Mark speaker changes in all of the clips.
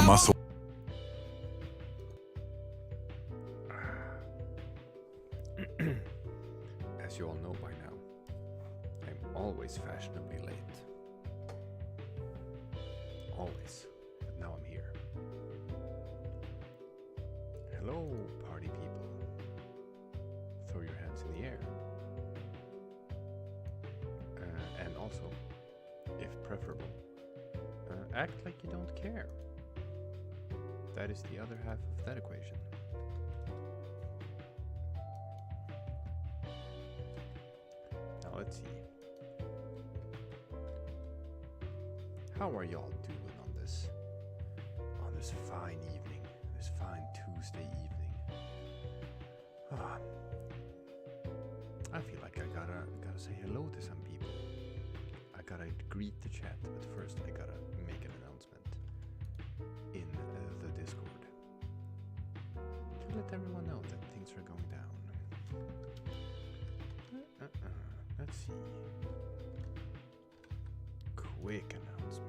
Speaker 1: muscle.
Speaker 2: As you all know by now, I'm always fashionably late. Always. But now I'm here. Hello, party people. Throw your hands in the air. And also, if preferable, act like you don't care. That is the other half of that equation. Now let's see. How are y'all doing on this fine evening, this fine Tuesday evening? I feel like I gotta say hello to some people. I gotta greet the chat, but first I gotta make an announcement in the Discord to let everyone know that things are going down. Let's see. Quick announcement.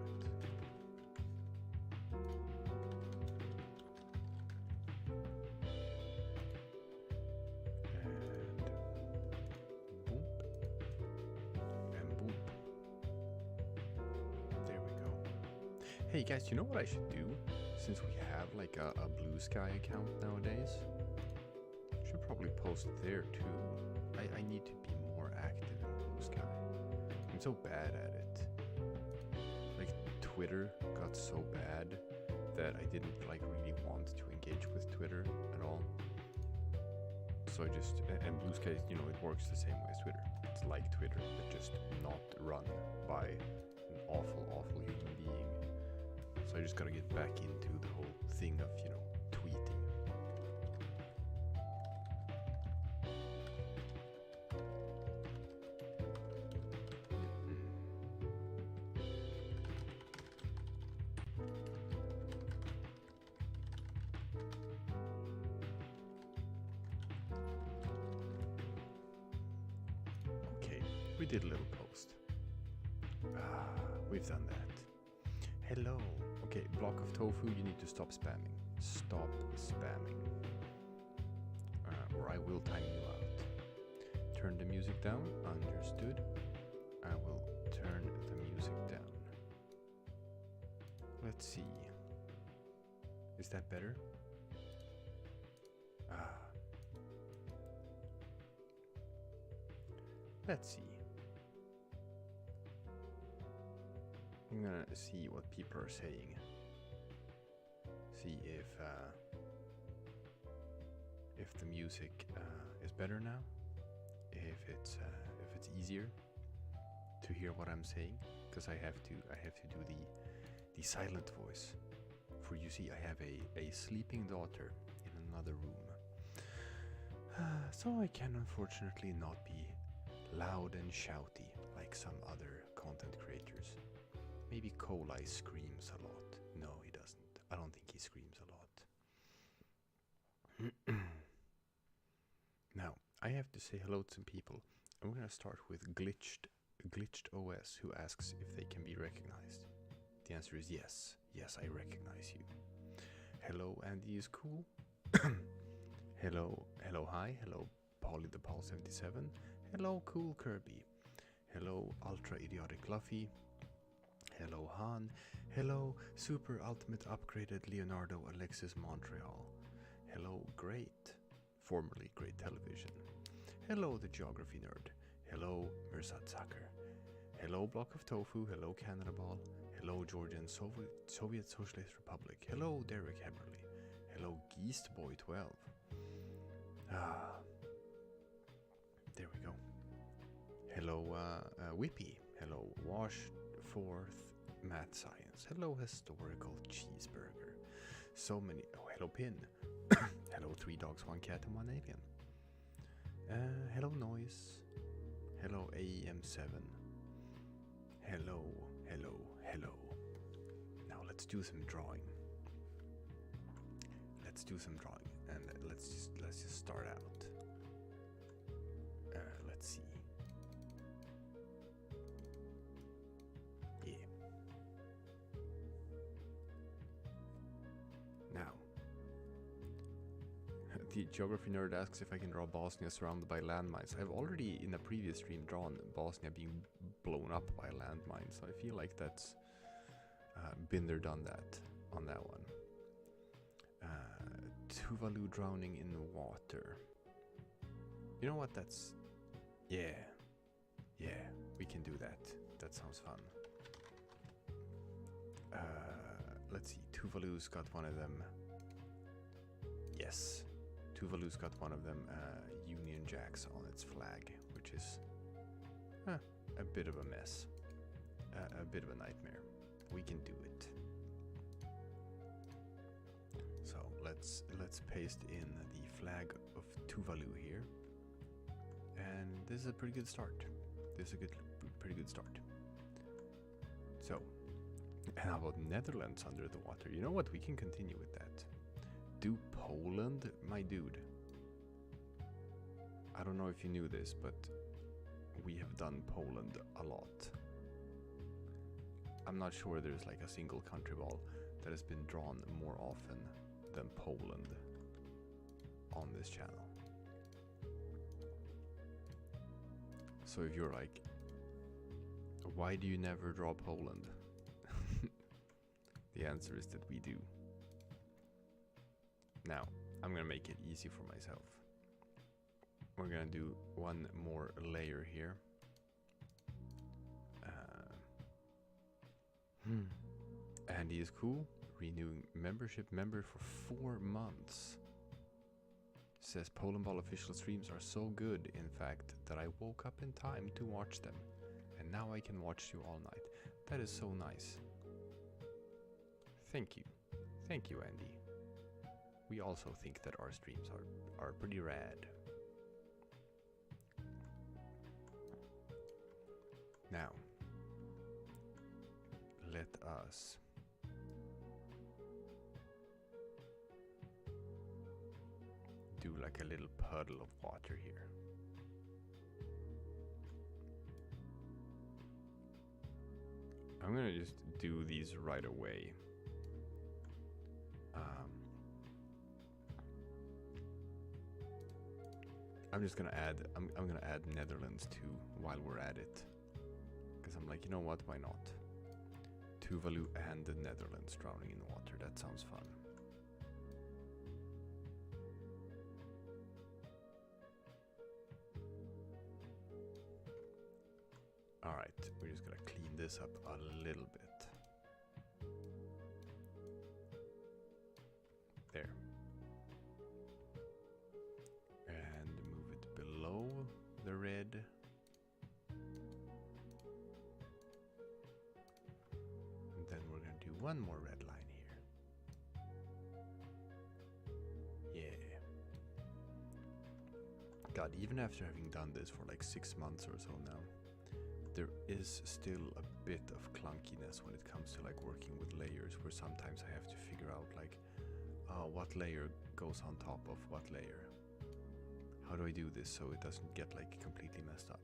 Speaker 2: Hey guys, you know what I should do? Since we have like a Blue Sky account nowadays, I should probably post there too. I need to be more active in Blue Sky. I'm so bad at it. Like Twitter got so bad that I didn't like really want to engage with Twitter at all. So I just, and Blue Sky, you know, it works the same way as Twitter. It's like Twitter, but just not run by an awful human being. So I just gotta get back into the whole thing of, you know, tweeting. Okay, we did a little post. We've done that. Hello. Okay, block of tofu, you need to stop spamming. Stop spamming. Or I will time you out. Turn the music down. Understood. I will turn the music down. Let's see. Is that better? Let's see. I'm gonna see what people are saying. See if the music is better now. If it's easier to hear what I'm saying, because I have to do the silent voice. For you see, I have a sleeping daughter in another room, so I can unfortunately not be loud and shouty like some other content creators. Maybe Kolai screams a lot. No, he doesn't. I don't think he screams a lot. Now, I have to say hello to some people. I'm gonna start with Glitched OS, who asks if they can be recognized. The answer is yes. Yes, I recognize you. Hello, Andy is cool. Hello, hi. Hello, Polly the Paul 77. Hello, Cool Kirby. Hello, Ultra Idiotic Luffy. Hello, Han. Hello, Super Ultimate Upgraded Leonardo Alexis Montreal. Hello, Great, formerly Great Television. Hello, the Geography Nerd. Hello, Mirsad Sakar. Hello, Block of Tofu. Hello, Canada Ball. Hello, Georgian Soviet Socialist Republic. Hello, Derek Heberly. Hello, Geest Boy 12. There we go. Hello, Whippy. Hello, Wash Forth Math Science. Hello, Historical Cheeseburger. So many. Oh, hello, Pin. Hello, 3 dogs, 1 cat, and 1 alien. Hello, Noise. Hello, AEM7. Hello. Now let's do some drawing. And let's just start out. Let's see. Yeah. see, Geography Nerd asks if I can draw Bosnia surrounded by landmines. I've already, in a previous stream, drawn Bosnia being blown up by landmines, so I feel like that's been there, done that on that one. Tuvalu drowning in water. You know what, that's... Yeah, we can do that. That sounds fun. Let's see, Tuvalu's got one of them. Yes, Tuvalu's got one of them Union Jacks on its flag, which is a bit of a mess, a bit of a nightmare. We can do it. So let's paste in the flag of Tuvalu here, and this is a pretty good start. This is a pretty good start. So, and how about Netherlands under the water? You know what? We can continue with that. Do Poland, my dude. I don't know if you knew this, but we have done Poland a lot. I'm not sure there's like a single country ball that has been drawn more often than Poland on this channel. So if you're like, why do you never draw Poland? The answer is that we do. Now, I'm gonna make it easy for myself. We're gonna do one more layer here. Andy is cool. Renewing membership member for 4 months. Says Polandball official streams are so good, in fact, that I woke up in time to watch them. And now I can watch you all night. That is so nice. Thank you. Thank you, Andy. We also think that our streams are pretty rad. Now, let us do like a little puddle of water here. I'm gonna just do these right away. I'm just gonna add, I'm gonna add Netherlands too while we're at it. Because I'm like, you know what, why not? Tuvalu and the Netherlands drowning in water, that sounds fun. Alright, we're just gonna clean this up a little bit. There. And move it below the red. And then we're gonna do one more red line here. Yeah. God, even after having done this for like 6 months or so now, there is still a bit of clunkiness when it comes to like working with layers, where sometimes I have to figure out like what layer goes on top of what layer. How do I do this so it doesn't get like completely messed up?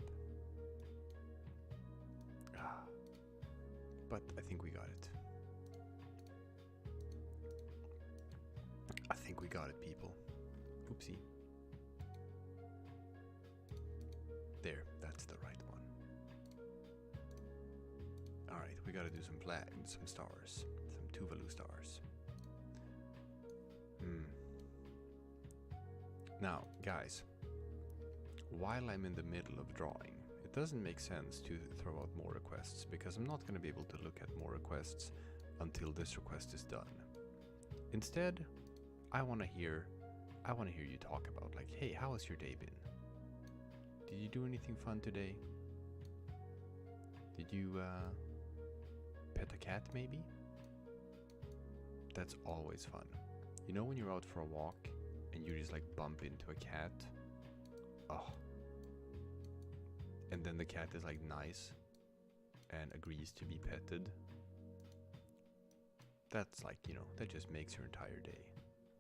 Speaker 2: But I think we got it. I think we got it, people. Oopsie. There, that's the right one. Alright, we gotta do some some stars. Some Tuvalu stars. Now, guys, while I'm in the middle of drawing, it doesn't make sense to throw out more requests, because I'm not going to be able to look at more requests until this request is done. Instead, I want to hear you talk about, like, hey, how has your day been? Did you do anything fun today? Did you pet a cat maybe? That's always fun. You know when you're out for a walk and you just like bump into a cat? Oh. And then the cat is like nice and agrees to be petted. That's like, you know, that just makes your entire day.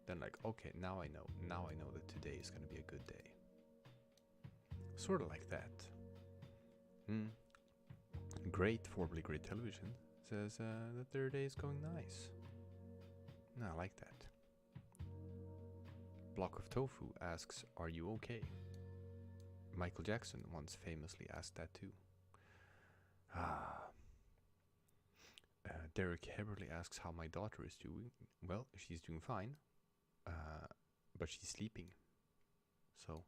Speaker 2: Then like, okay, now I know. Now I know that today is going to be a good day. Sort of like that. Great, formerly great television says that their day is going nice. No, I like that. Block of Tofu asks, "Are you okay?" Michael Jackson once famously asked that too. Derek Heberly asks how my daughter is doing. Well, she's doing fine, but she's sleeping. So,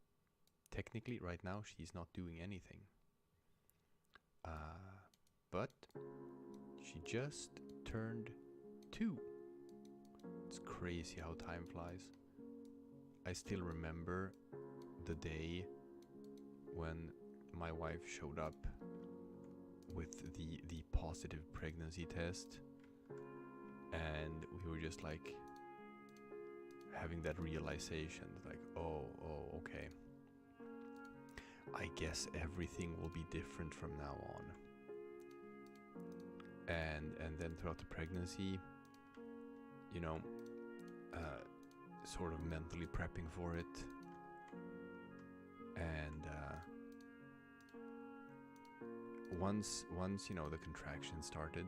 Speaker 2: technically, right now, she's not doing anything. But she just turned 2. It's crazy how time flies. I still remember the day when my wife showed up with the positive pregnancy test, and we were just like having that realization, like, oh, okay, I guess everything will be different from now on. And then throughout the pregnancy, you know, sort of mentally prepping for it, and once you know, the contraction started,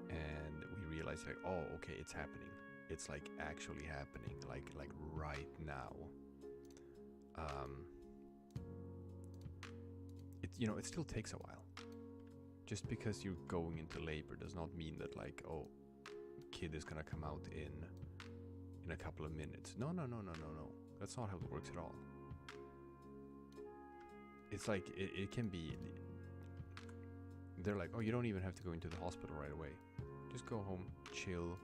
Speaker 2: and we realized, like, oh, okay, it's happening. It's like actually happening, like right now. It, you know, it still takes a while. Just because you're going into labor does not mean that, like, oh, kid is gonna come out in a couple of minutes. No. That's not how it works at all. It's like it can be. They're like, oh, you don't even have to go into the hospital right away. Just go home, chill,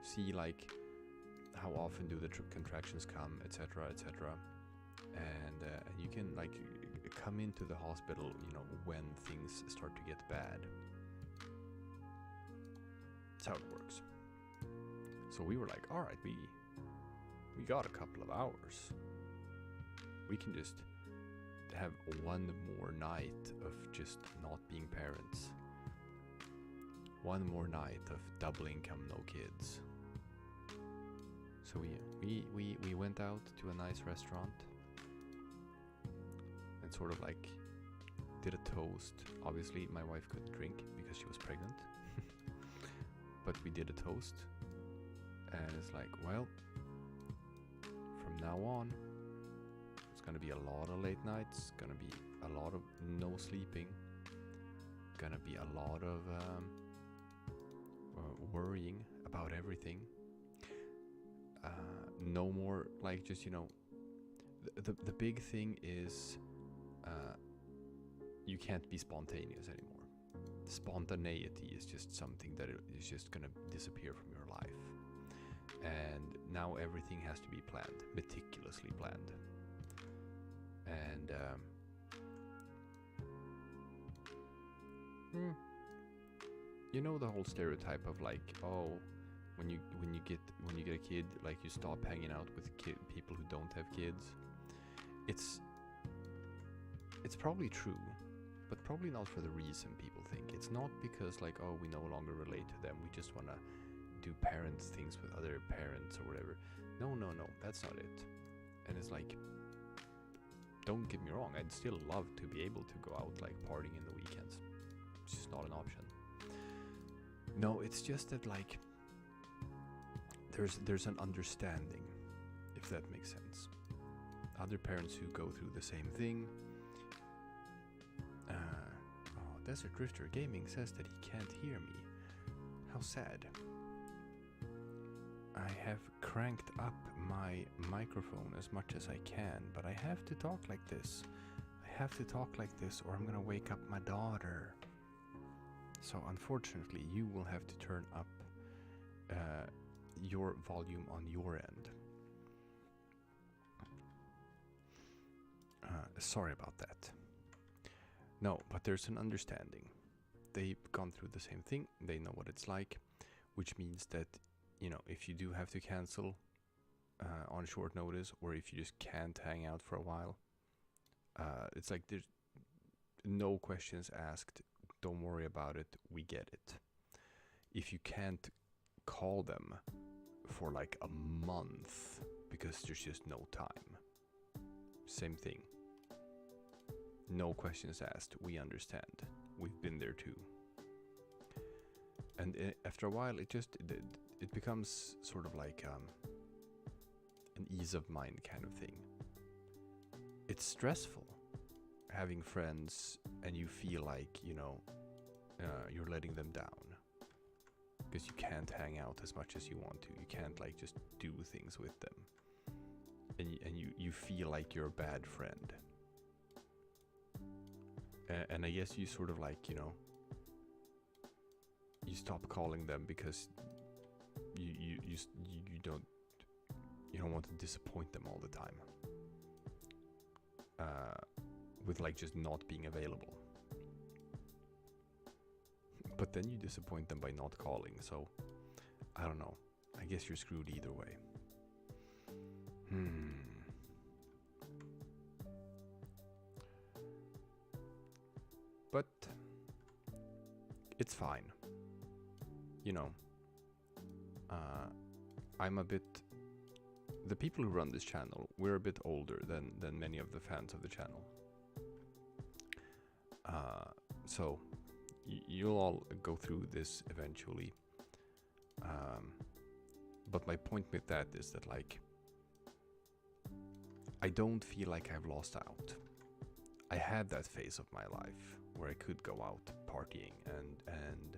Speaker 2: see like how often do the contractions come, etc., etc. And you can like come into the hospital, you know, when things start to get bad. That's how it works. So we were like, all right, we got a couple of hours. We can just have one more night of just not being parents. One more night of double income, no kids. So we went out to a nice restaurant and sort of like did a toast. Obviously my wife couldn't drink because she was pregnant. But we did a toast. And it's like, well, from now on, it's gonna be a lot of late nights, gonna be a lot of no sleeping, gonna be a lot of worrying about everything. No more, like, just, you know, the big thing is you can't be spontaneous anymore. Spontaneity is just something that is just gonna disappear from your life. And now everything has to be planned, meticulously planned. And you know, the whole stereotype of like, oh, when you get a kid, like, you stop hanging out with people who don't have kids. It's probably true, but probably not for the reason people think. It's not because, like, oh, we no longer relate to them, we just want to do parent things with other parents or whatever. No, that's not it. And it's like, don't get me wrong, I'd still love to be able to go out, like, partying in the weekends. It's just not an option. No, it's just that, like, there's an understanding, if that makes sense. Other parents who go through the same thing. Desert Drifter Gaming says that he can't hear me. How sad. I have cranked up my microphone as much as I can, but I have to talk like this. I have to talk like this or I'm gonna wake up my daughter. So unfortunately, you will have to turn up your volume on your end. Sorry about that. No, but there's an understanding. They've gone through the same thing. They know what it's like, which means that, you know, if you do have to cancel on short notice, or if you just can't hang out for a while, it's like there's no questions asked. Don't worry about it. We get it. If you can't call them for like a month because there's just no time, same thing. No questions asked. We understand. We've been there too. And after a while, it becomes sort of like an ease of mind kind of thing. It's stressful having friends and you feel like, you know, you're letting them down because you can't hang out as much as you want to. You can't like just do things with them, and you feel like you're a bad friend. And I guess you sort of like, you know, you stop calling them because you don't want to disappoint them all the time with like just not being available. But then you disappoint them by not calling, so I don't know. I guess you're screwed either way. But it's fine. You know, I'm a bit... The people who run this channel, we're a bit older than many of the fans of the channel. So you'll all go through this eventually. But my point with that is that, like, I don't feel like I've lost out. I had that phase of my life where I could go out partying and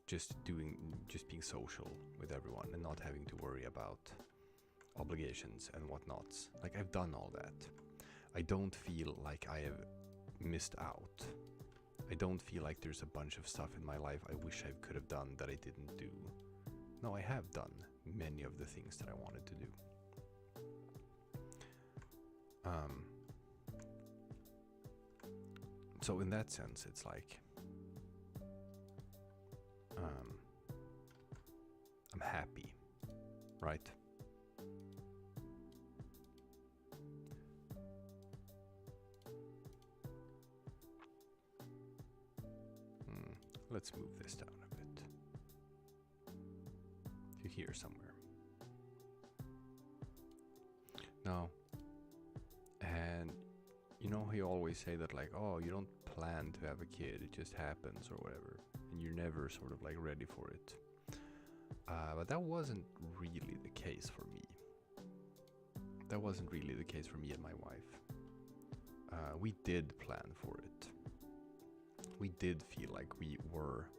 Speaker 2: just being social with everyone and not having to worry about obligations and whatnots. Like, I've done all that. I don't feel like I have missed out. I don't feel like there's a bunch of stuff in my life I wish I could have done that I didn't do. No, I have done many of the things that I wanted to do. So in that sense, it's like I'm happy, right? Let's move this down a bit to here somewhere. No. And you know, he always say that, like, oh, you don't plan to have a kid, it just happens or whatever, and you're never sort of like ready for it. But that wasn't really the case for me. That wasn't really the case for me and my wife. We did plan for it. We did feel like we were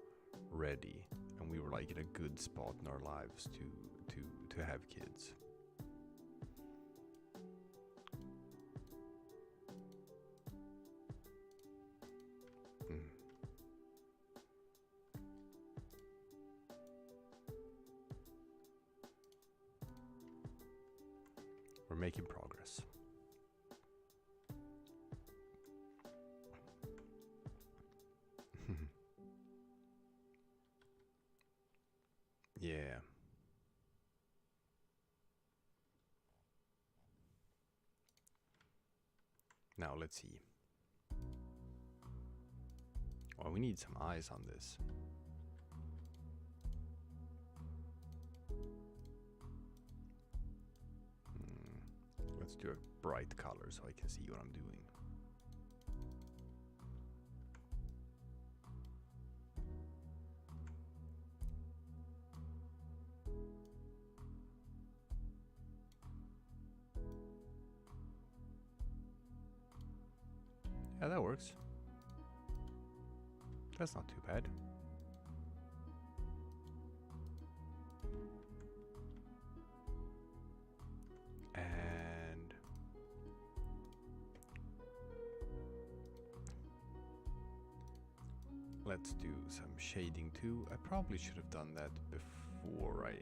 Speaker 2: ready, and we were like in a good spot in our lives to have kids. We're making progress. Yeah. Now let's see. Well, we need some eyes on this. Let's do a bright color so I can see what I'm doing. Yeah, that works. That's not too bad. And let's do some shading too. I probably should have done that before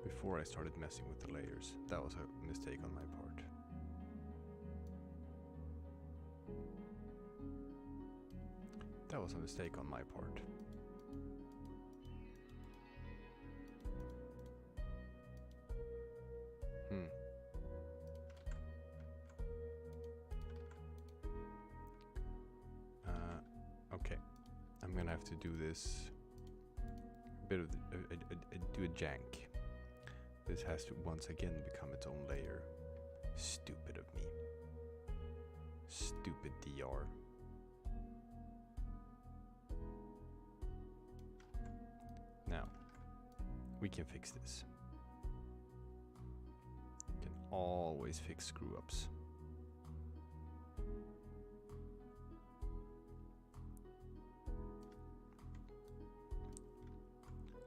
Speaker 2: before I started messing with the layers. That was a mistake on my part. That was a mistake on my part. Okay, I'm gonna have to do this bit of do a jank. This has to once again become its own layer. Stupid of me. Stupid DR. Now, we can fix this. We can always fix screw-ups.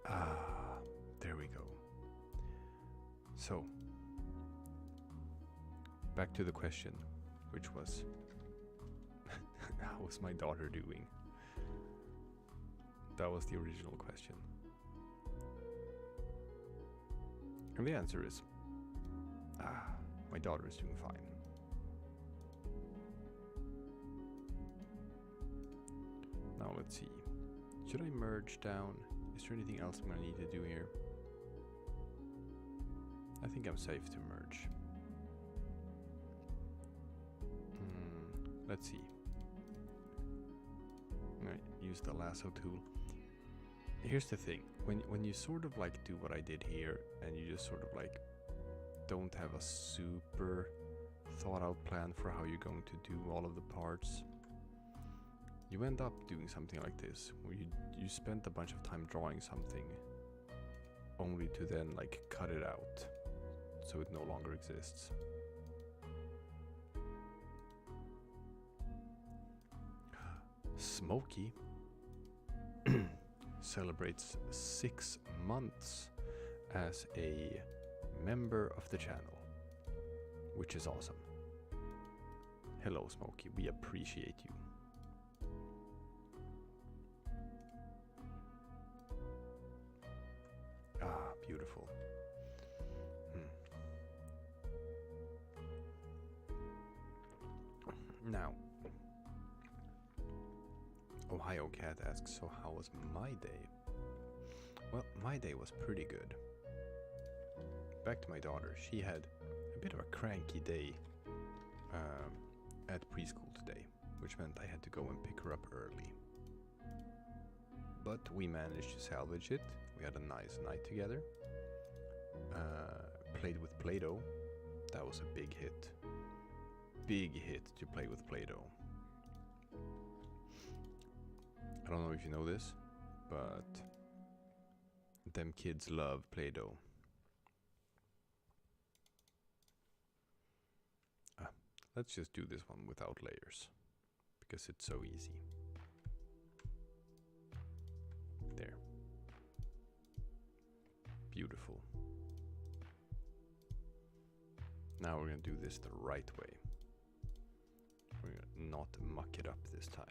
Speaker 2: Ah, there we go. So, back to the question, which was, how was my daughter doing? That was the original question. And the answer is, my daughter is doing fine. Now let's see. Should I merge down? Is there anything else I'm gonna need to do here? I think I'm safe to merge. Let's see. I'm gonna use the lasso tool. Here's the thing. When you sort of like do what I did here, and you just sort of like don't have a super thought out plan for how you're going to do all of the parts, you end up doing something like this, where you spent a bunch of time drawing something only to then like cut it out so it no longer exists. Smokey celebrates 6 months as a member of the channel, which is awesome. Hello, Smokey, we appreciate you. Ah, beautiful. Now, Ohio Cat asks, so how was my day? Well, my day was pretty good. Back to my daughter. She had a bit of a cranky day at preschool today, which meant I had to go and pick her up early. But we managed to salvage it. We had a nice night together. Played with Play-Doh. That was a big hit. Big hit to play with Play-Doh. I don't know if you know this, but them kids love Play-Doh. Let's just do this one without layers, because it's so easy. There. Beautiful. Now we're going to do this the right way. We're going to not muck it up this time.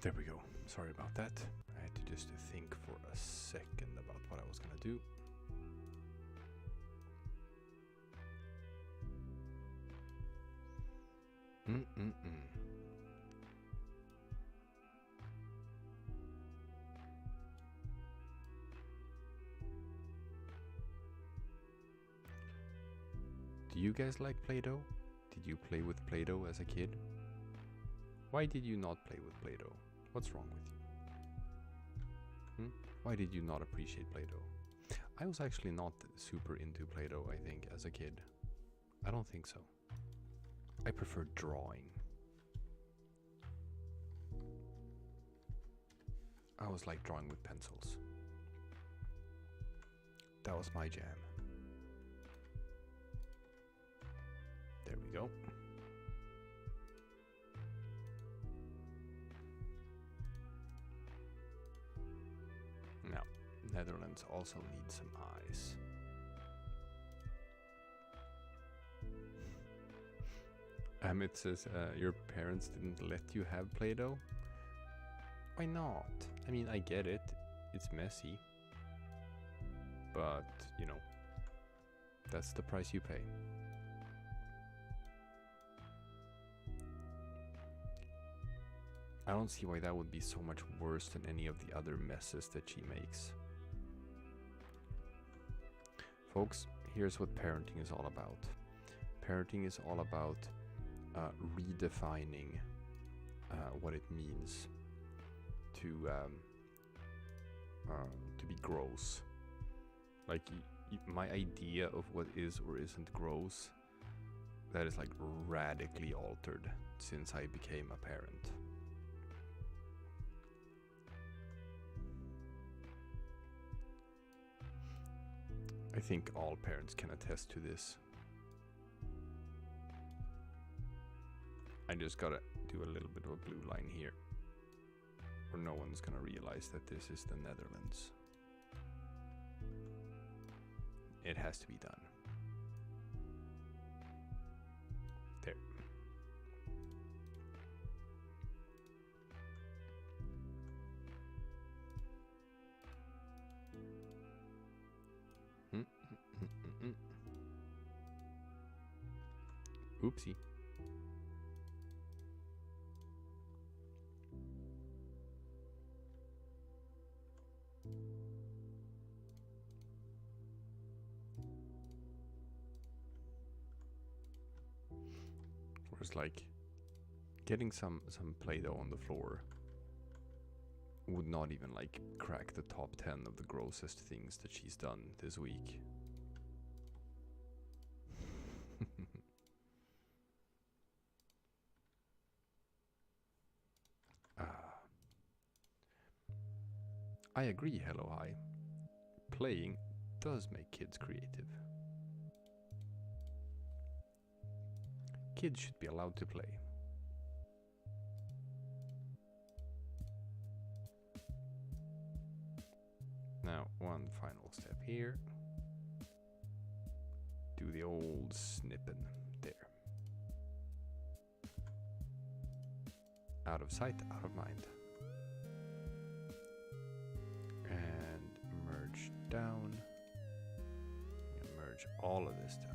Speaker 2: There we go. Sorry about that. I had to just think for a second about what I was gonna do. Do you guys like Play-Doh? Did you play with Play-Doh as a kid? Why did you not play with Play-Doh? What's wrong with you? Why did you not appreciate Play-Doh? I was actually not super into Play-Doh, I think, as a kid. I don't think so. I preferred drawing. I was like drawing with pencils. That was my jam. There we go. Now, Netherlands also needs some eyes. It says, your parents didn't let you have Play-Doh? Why not? I mean, I get it. It's messy. But, you know, that's the price you pay. I don't see why that would be so much worse than any of the other messes that she makes. Folks, here's what parenting is all about. Parenting is all about redefining what it means to be gross. Like my idea of what is or isn't gross, that is like radically altered since I became a parent. I think all parents can attest to this. I just gotta do a little bit of a blue line here, or no one's gonna realize that this is the Netherlands. It has to be done. There. Oopsie. Whereas like getting some Play-Doh on the floor would not even like crack the top 10 of the grossest things that she's done this week. I agree, Hello Hi. Playing does make kids creative. Kids should be allowed to play. Now, one final step here. Do the old snipping there. Out of sight, out of mind. And merge down. And merge all of this down.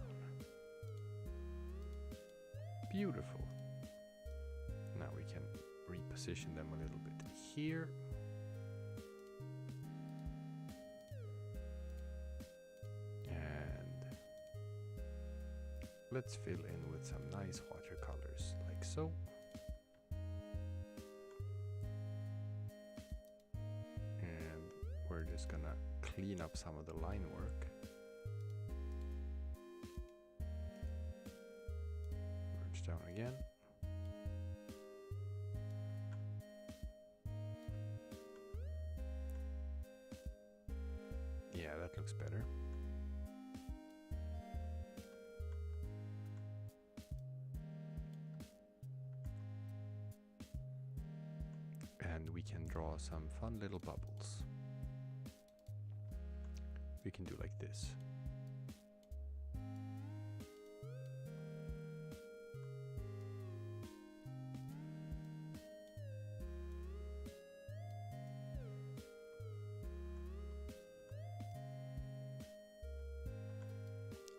Speaker 2: Beautiful. Now we can reposition them a little bit here. And let's fill in with some nice watercolors, like so. And we're just gonna clean up some of the line work. Down again. Yeah, that looks better. And we can draw some fun little bubbles. We can do like this.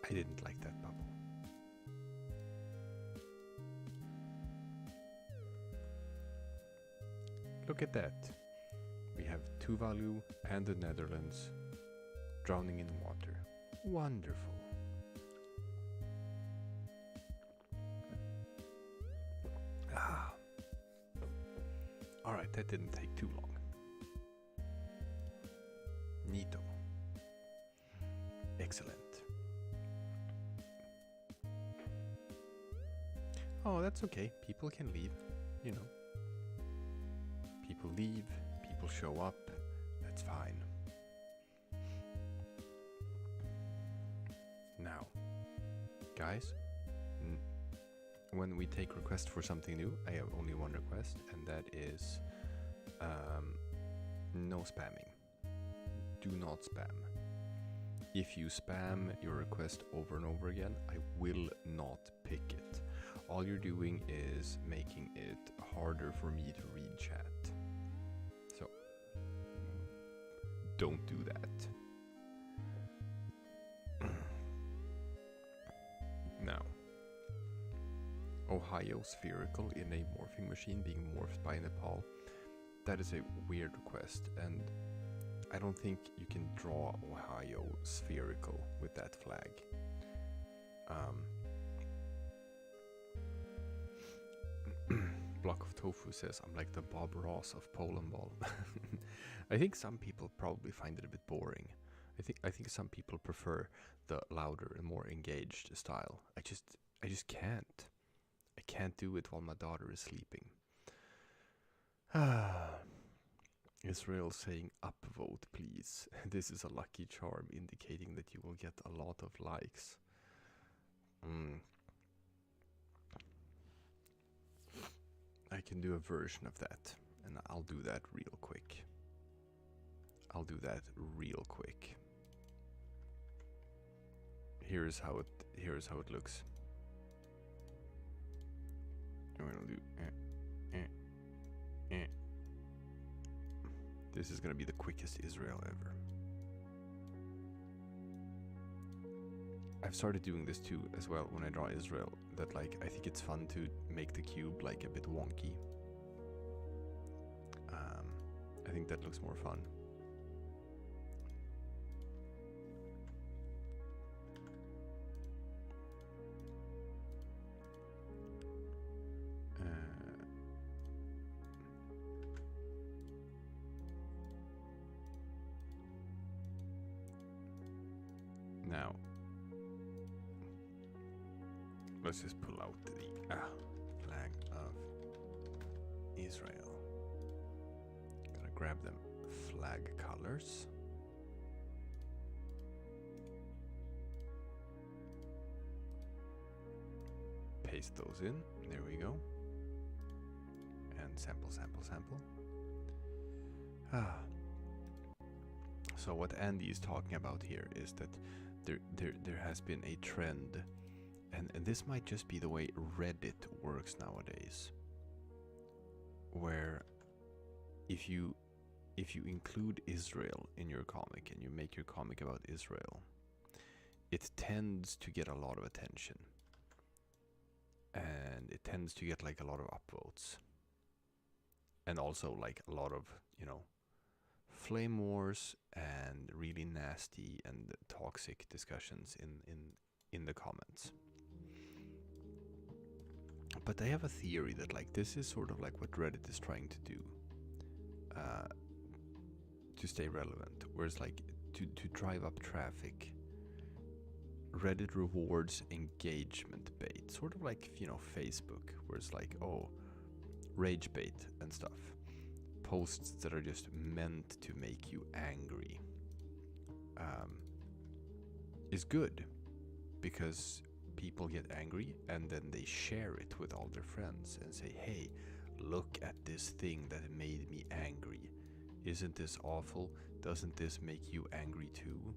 Speaker 2: I didn't like that bubble. Look at that. We have Tuvalu and the Netherlands drowning in water. Wonderful. Ah. All right, that didn't take too long. Neato. Excellent. Oh, that's okay. People can leave, you know. People leave, people show up. That's fine. Now, guys, when we take requests for something new, I have only one request, and that is no spamming. Do not spam. If you spam your request over and over again, I will not pick it. All you're doing is making it harder for me to read chat. So, don't do that. Now, Ohio spherical in a morphing machine being morphed by Nepal. That is a weird request, and I don't think you can draw Ohio spherical with that flag. Block of Tofu says, I'm like the Bob Ross of Polandball. I think some people probably find it a bit boring. I think some people prefer the louder and more engaged style. I just can't. I can't do it while my daughter is sleeping. Israel saying upvote, please. This is a lucky charm indicating that you will get a lot of likes. I can do a version of that, and I'll do that real quick. Here's how it looks. I'm gonna do This is gonna be the quickest Israel ever. I've started doing this too as well when I draw Israel, that like I think it's fun to make the cube like a bit wonky. I think that looks more fun. Now, let's just pull out the flag of Israel. Gotta grab them flag colors. Paste those in. There we go. And sample. So what Andy is talking about here is that there has been a trend, and this might just be the way Reddit works nowadays, where if you include Israel in your comic and you make your comic about Israel, it tends to get a lot of attention, and it tends to get like a lot of upvotes, and also like a lot of, you know, flame wars and really nasty and toxic discussions in the comments. But I have a theory that like this is sort of like what Reddit is trying to do to stay relevant, whereas like to drive up traffic, Reddit rewards engagement bait, sort of like, you know, Facebook, where it's like, oh, rage bait and stuff. Posts that are just meant to make you angry is good, because people get angry and then they share it with all their friends and say, hey, look at this thing that made me angry. Isn't this awful? Doesn't this make you angry too?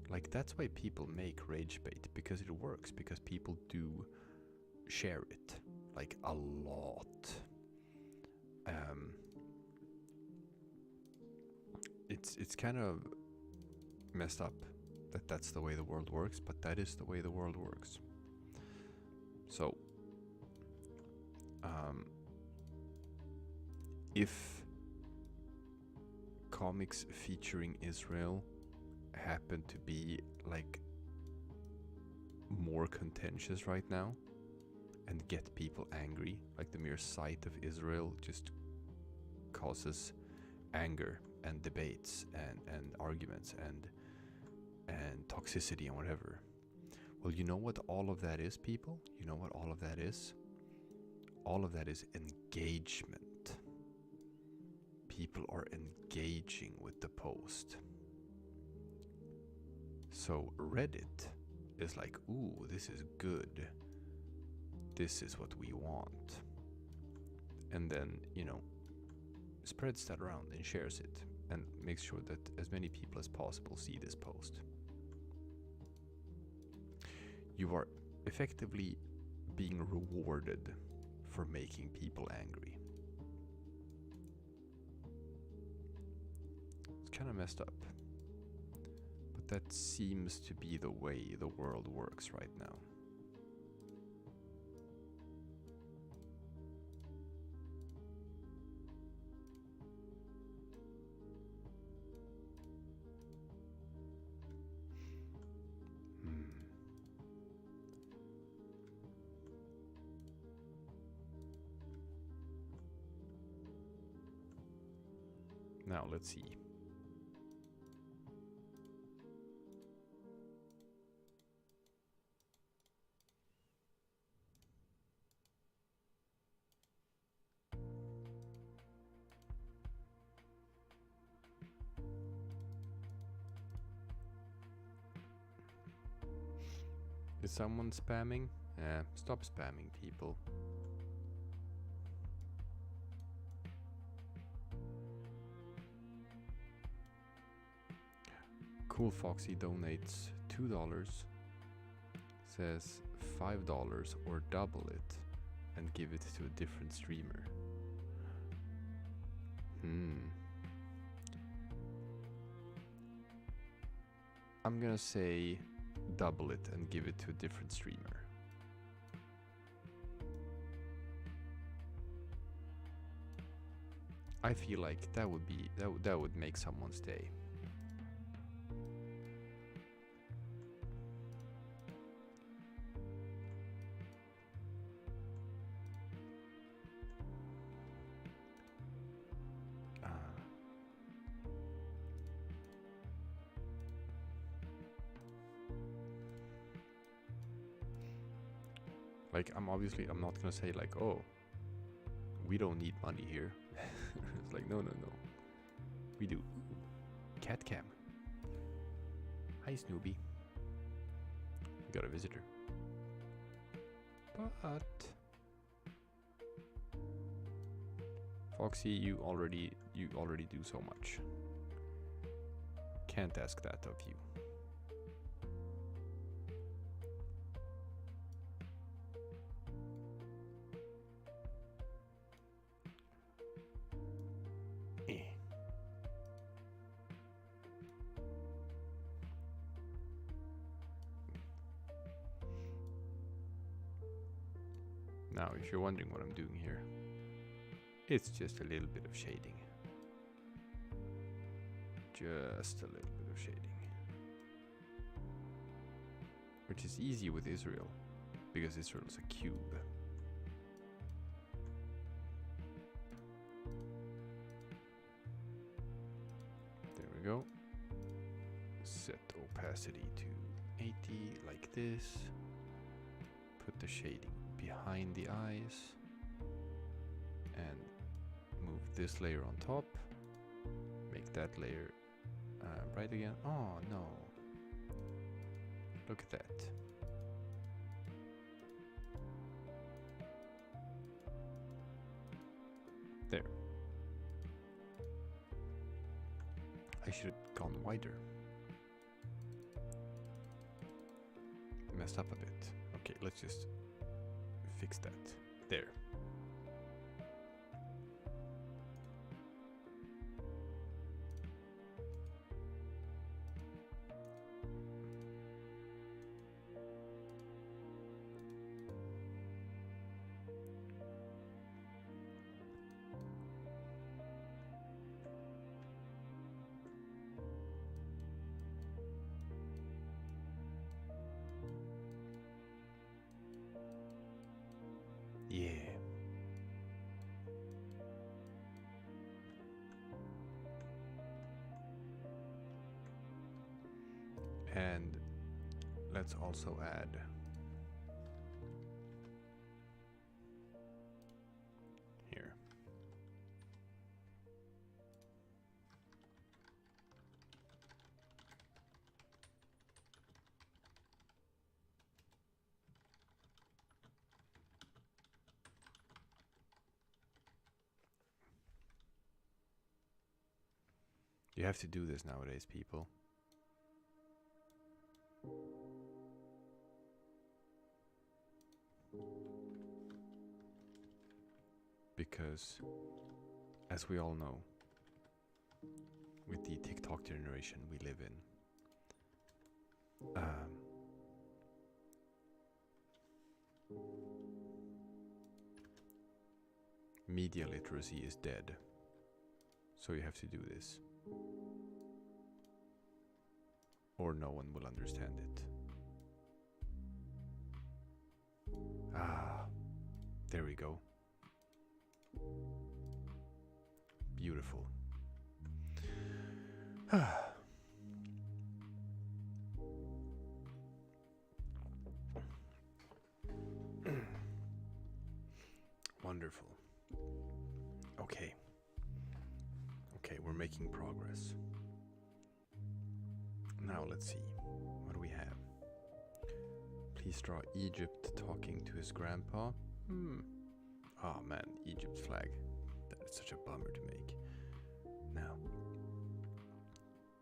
Speaker 2: Like, that's why people make rage bait, because it works, because people do share it like a lot. It's kind of messed up that that's the way the world works, but that is the way the world works. So, if comics featuring Israel happen to be like more contentious right now and get people angry, like the mere sight of Israel just causes anger and debates and arguments and toxicity and whatever. Well, you know what all of that is, people? You know what all of that is? All of that is engagement. People are engaging with the post. So Reddit is like, ooh, this is good. This is what we want. And then, you know, spreads that around and shares it and makes sure that as many people as possible see this post. You are effectively being rewarded for making people angry. It's kind of messed up. But that seems to be the way the world works right now. Now let's see. Is someone spamming? Stop spamming, people. Cool Foxy donates $2. Says $5 or double it and give it to a different streamer. I'm gonna say double it and give it to a different streamer. I feel like that would make someone's day. Like, I'm not gonna say like, oh, we don't need money here. It's like, no. We do. Cat cam. Hi, Snoopy. We got a visitor. But Foxy, you already do so much. Can't ask that of you. Now, if you're wondering what I'm doing here, it's just a little bit of shading. Just a little bit of shading. Which is easy with Israel, because Israel's a cube. There we go. Set opacity to 80, like this. Put the shading behind the eyes and move this layer on top. Make that layer bright again. Oh no, look at that. There. I should have gone wider. Messed up a bit. Okay, let's just fix that. There. Yeah. And let's also add here. You have to do this nowadays, people. Because, as we all know, with the TikTok generation we live in, media literacy is dead. So you have to do this, or no one will understand it. Ah, there we go. Beautiful. Wonderful. Okay. Okay, we're making progress. Now let's see. What do we have? Please draw Egypt talking to his grandpa. Oh man, Egypt's flag. That is such a bummer to make. Now,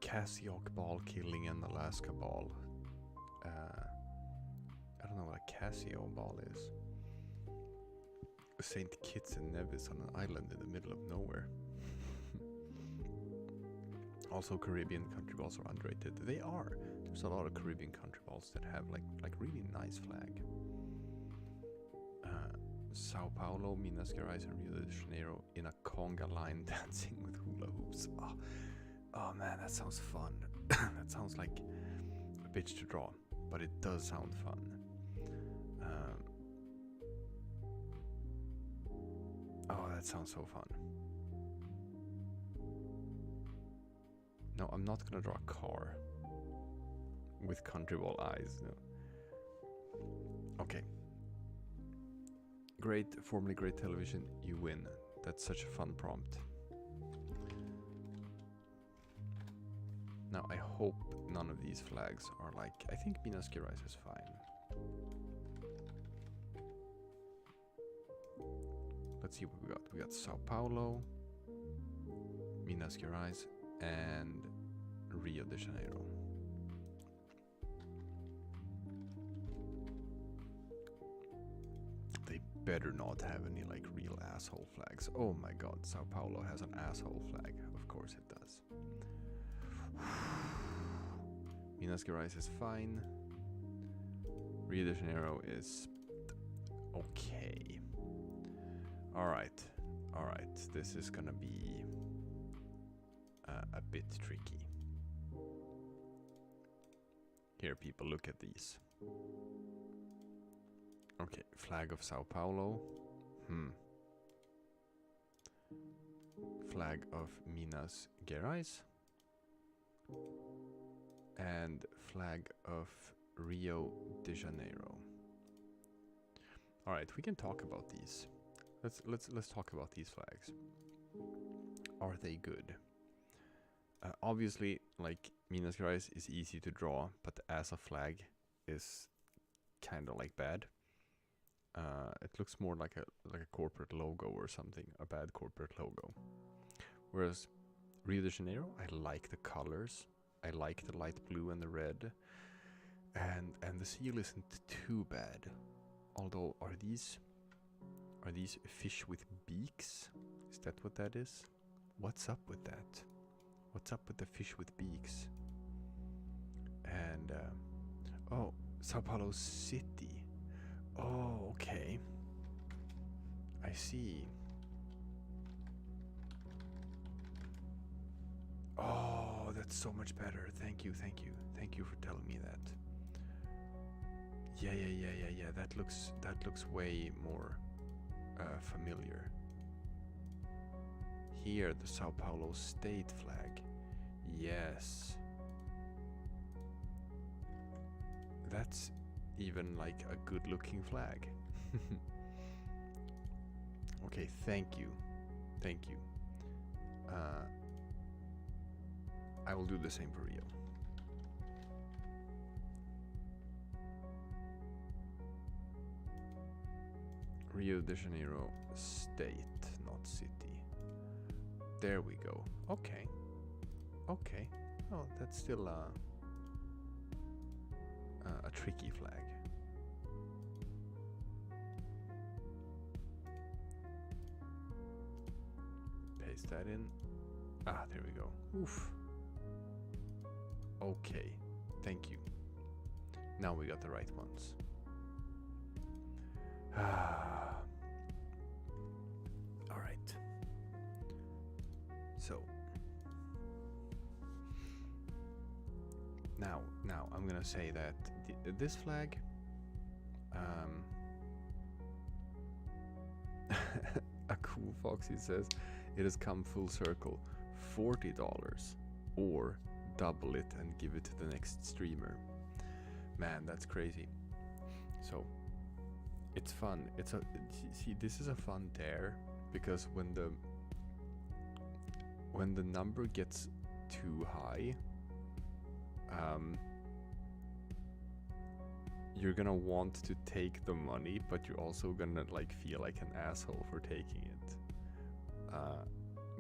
Speaker 2: Cassioc ball killing an Alaska ball. I don't know what a Cassio ball is. Saint Kitts and Nevis on an island in the middle of nowhere. Also, Caribbean country balls are underrated. They are. There's a lot of Caribbean country balls that have like really nice flag. Sao Paulo, Minas Gerais, and Rio de Janeiro in a conga line dancing with hula hoops. Oh man, that sounds fun. That sounds like a bitch to draw, but it does sound fun. Oh, that sounds so fun. No, I'm not gonna draw a car with countryball eyes. No. Okay. Great, formerly great television, you win. That's such a fun prompt. Now I hope none of these flags are like, I think Minas Gerais is fine. Let's see what we got. We got Sao Paulo, Minas Gerais, and Rio de Janeiro. They better not have any like real asshole flags. Oh my god, Sao Paulo has an asshole flag. Of course it does. Minas Gerais is fine. Rio de Janeiro is okay. Alright, alright. This is gonna be a bit tricky. Here, people, look at these. Okay, flag of Sao Paulo. Flag of Minas Gerais. And flag of Rio de Janeiro. All right, we can talk about these. Let's talk about these flags. Are they good? Obviously, like Minas Gerais is easy to draw, but as a flag is kind of like bad. It looks more like a corporate logo or something, a bad corporate logo. Whereas Rio de Janeiro, I like the colors. I like the light blue and the red, and the seal isn't too bad. Although, are these fish with beaks? Is that what that is? What's up with that? What's up with the fish with beaks? And oh, Sao Paulo City. Oh, okay. I see. Oh, that's so much better. Thank you, thank you. Thank you for telling me that. Yeah. That looks way more familiar. Here, the Sao Paulo state flag. Yes. That's even like a good looking flag. Okay, thank you. Thank you. I will do the same for Rio. Rio de Janeiro state, not city. There we go. Okay. Okay. Oh, that's still a tricky flag. Paste that in. Ah, there we go. Oof. Okay. Thank you. Now we got the right ones. All right. So now I'm gonna say that this flag, a cool foxy says, it has come full circle. $40. or double it and give it to the next streamer. Man, that's crazy. So it's fun. See, this is a fun dare, because when the number gets too high, you're gonna want to take the money, but you're also gonna like feel like an asshole for taking it.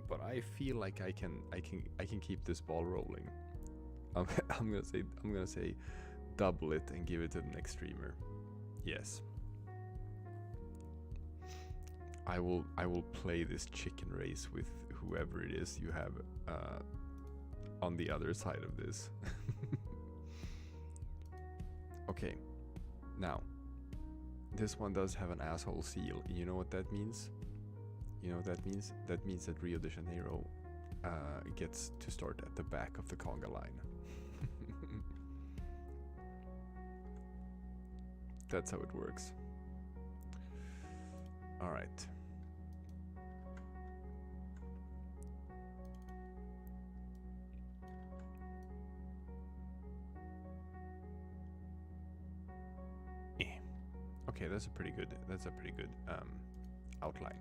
Speaker 2: But I feel like I can keep this ball rolling. I'm gonna say double it and give it to the next streamer. Yes. I will play this chicken race with whoever it is you have on the other side of this. Okay, now this one does have an asshole seal. You know what that means? You know what that means? That means that Rio de Janeiro gets to start at the back of the conga line. That's how it works. All right. Okay, that's a pretty good outline.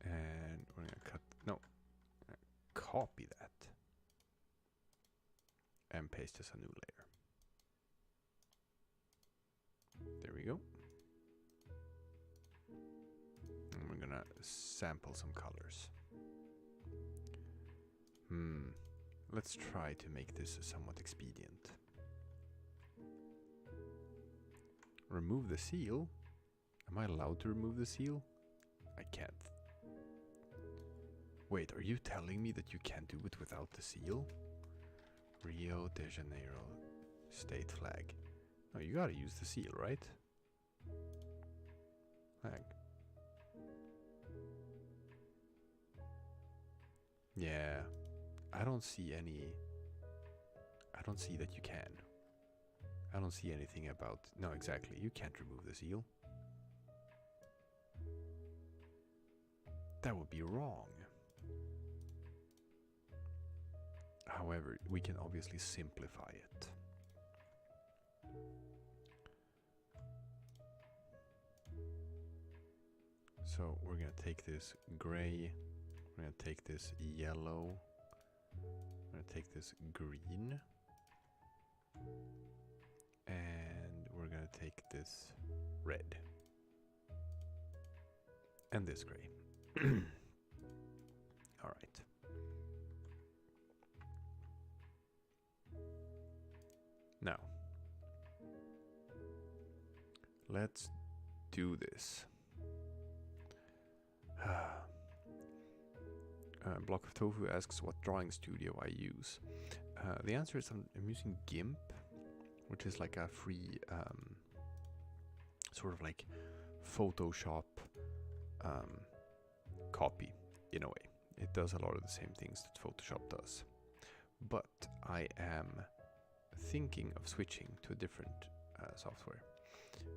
Speaker 2: And we're gonna copy that and paste as a new layer. There we go. And we're gonna sample some colors. Let's try to make this somewhat expedient. Remove the seal? Am I allowed to remove the seal? I can't. Wait, are you telling me that you can't do it without the seal? Rio de Janeiro state flag. No, you gotta use the seal, right? Flag. Yeah. I don't see that you can. I don't see anything about... No, exactly. You can't remove the seal. That would be wrong. However, we can obviously simplify it. So we're gonna take this gray, we're gonna take this yellow, we're gonna take this green, and we're gonna take this red and this gray. All right. Now, let's do this. Block of Tofu asks what drawing studio I use. The answer is I'm using GIMP, which is like a free sort of like Photoshop copy in a way. It does a lot of the same things that Photoshop does. But I am thinking of switching to a different software.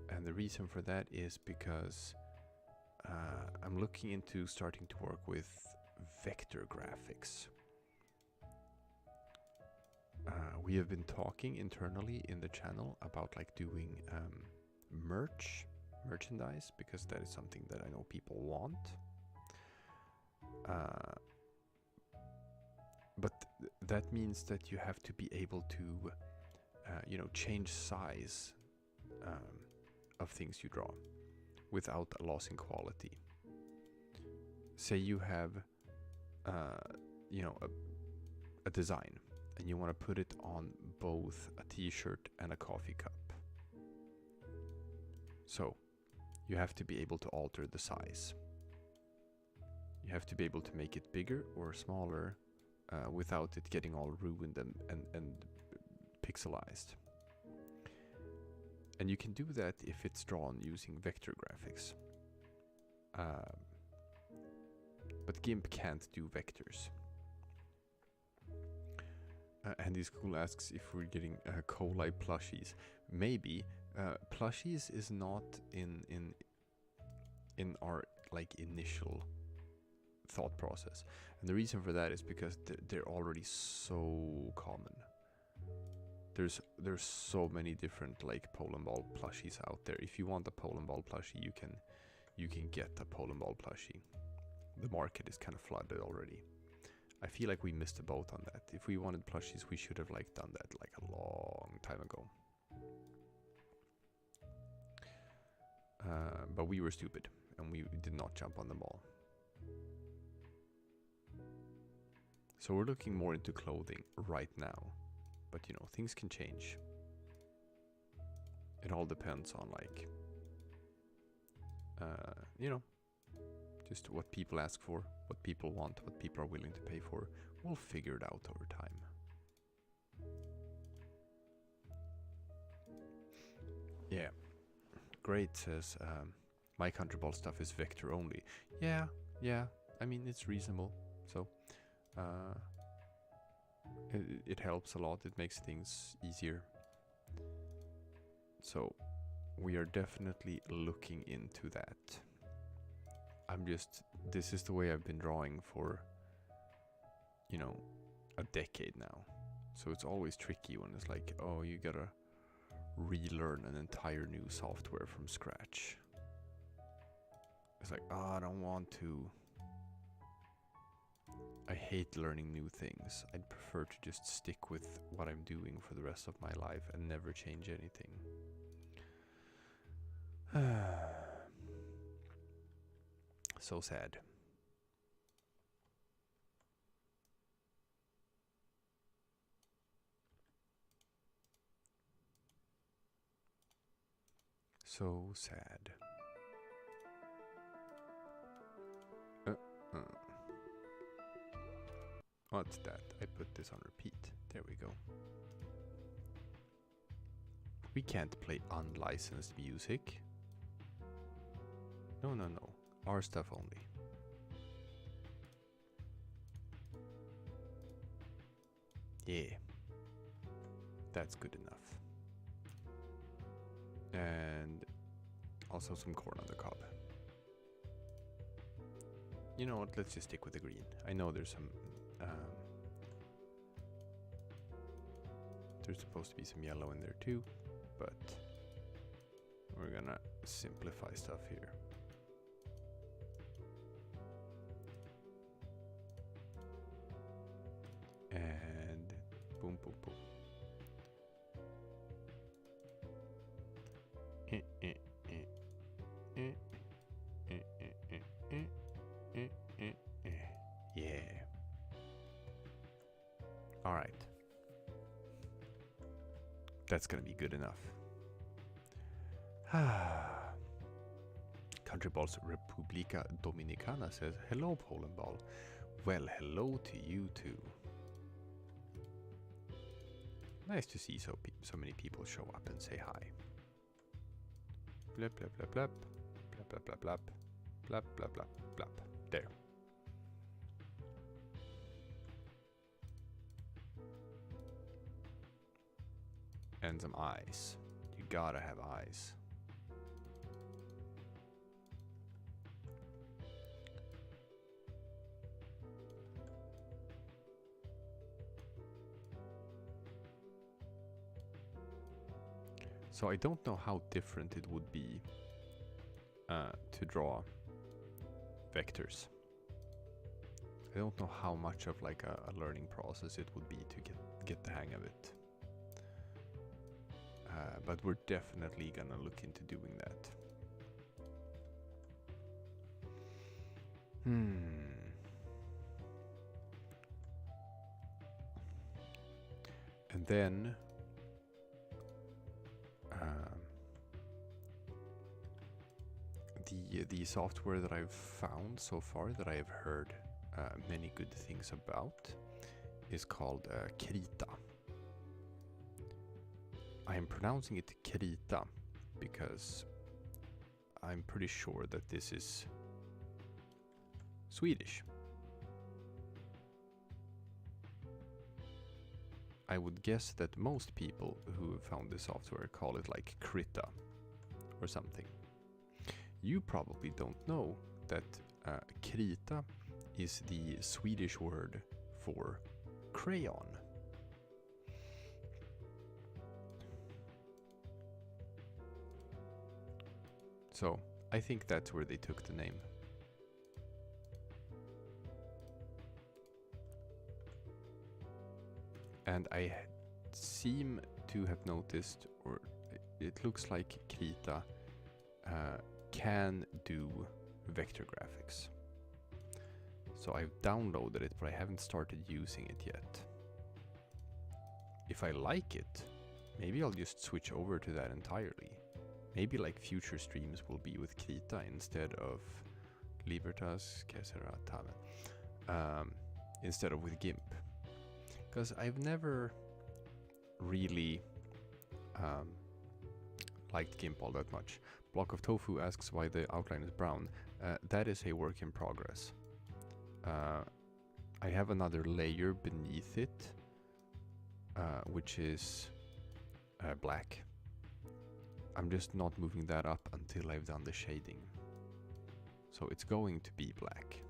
Speaker 2: And the reason for that is because I'm looking into starting to work with vector graphics. We have been talking internally in the channel about like doing merchandise, because that is something that I know people want. But that means that you have to be able to change size of things you draw without a loss in quality. Say you have a design and you want to put it on both a t-shirt and a coffee cup. So you have to be able to alter the size. You have to be able to make it bigger or smaller without it getting all ruined and pixelized. And you can do that if it's drawn using vector graphics. But GIMP can't do vectors. Andy School asks if we're getting Colai plushies. Maybe. Plushies is not in our like initial thought process. And the reason for that is because they're already so common. There's so many different like Polandball plushies out there. If you want a Polandball plushie, you can get a Polandball plushie. The market is kind of flooded already. I feel like we missed the boat on that. If we wanted plushies, we should have like done that like a long time ago. But we were stupid and we did not jump on the ball. So we're looking more into clothing right now. But you know, things can change. It all depends on like, you know, just what people ask for, what people want, what people are willing to pay for. We'll figure it out over time. Yeah. Great says, my countryball stuff is vector only. Yeah. I mean, it's reasonable. So, it helps a lot. It makes things easier. So, we are definitely looking into that. This is the way I've been drawing for, you know, a decade now. So it's always tricky when it's like, oh, you gotta relearn an entire new software from scratch. It's like, oh, I don't want to. I hate learning new things. I'd prefer to just stick with what I'm doing for the rest of my life and never change anything. So sad. So sad. What's that? I put this on repeat. There we go. We can't play unlicensed music. No. Our stuff only. Yeah. That's good enough. And also some corn on the cob. You know what? Let's just stick with the green. I know there's some... there's supposed to be some yellow in there too, but we're gonna simplify stuff here. And boom, boom, boom. Yeah. All right. That's gonna be good enough. Countryballs Republica Dominicana says, hello, Polandball. Well, hello to you too. Nice to see so many people show up and say hi. Blap, blap, blap, blap. Blap, blap, blap, blap. Blap, blap, blap, blap. There. And some eyes. You gotta have eyes. So I don't know how different it would be to draw vectors. I don't know how much of like a learning process it would be to get the hang of it. But we're definitely gonna look into doing that. And then the software that I've found so far that I have heard many good things about is called Krita. I am pronouncing it Krita because I'm pretty sure that this is Swedish. I would guess that most people who found this software call it like Krita or something. You probably don't know that krita is the Swedish word for crayon. So I think that's where they took the name. And I seem to have noticed, or it looks like krita can do vector graphics. So I've downloaded it, but I haven't started using it yet. If I like it, maybe I'll just switch over to that entirely. Maybe like future streams will be with krita instead of Libertas, Kesera, Taven, instead of with GIMP. Because I've never really liked GIMP all that much. Block of Tofu asks why the outline is brown. That is a work in progress. I have another layer beneath it, which is black. I'm just not moving that up until I've done the shading. So it's going to be black.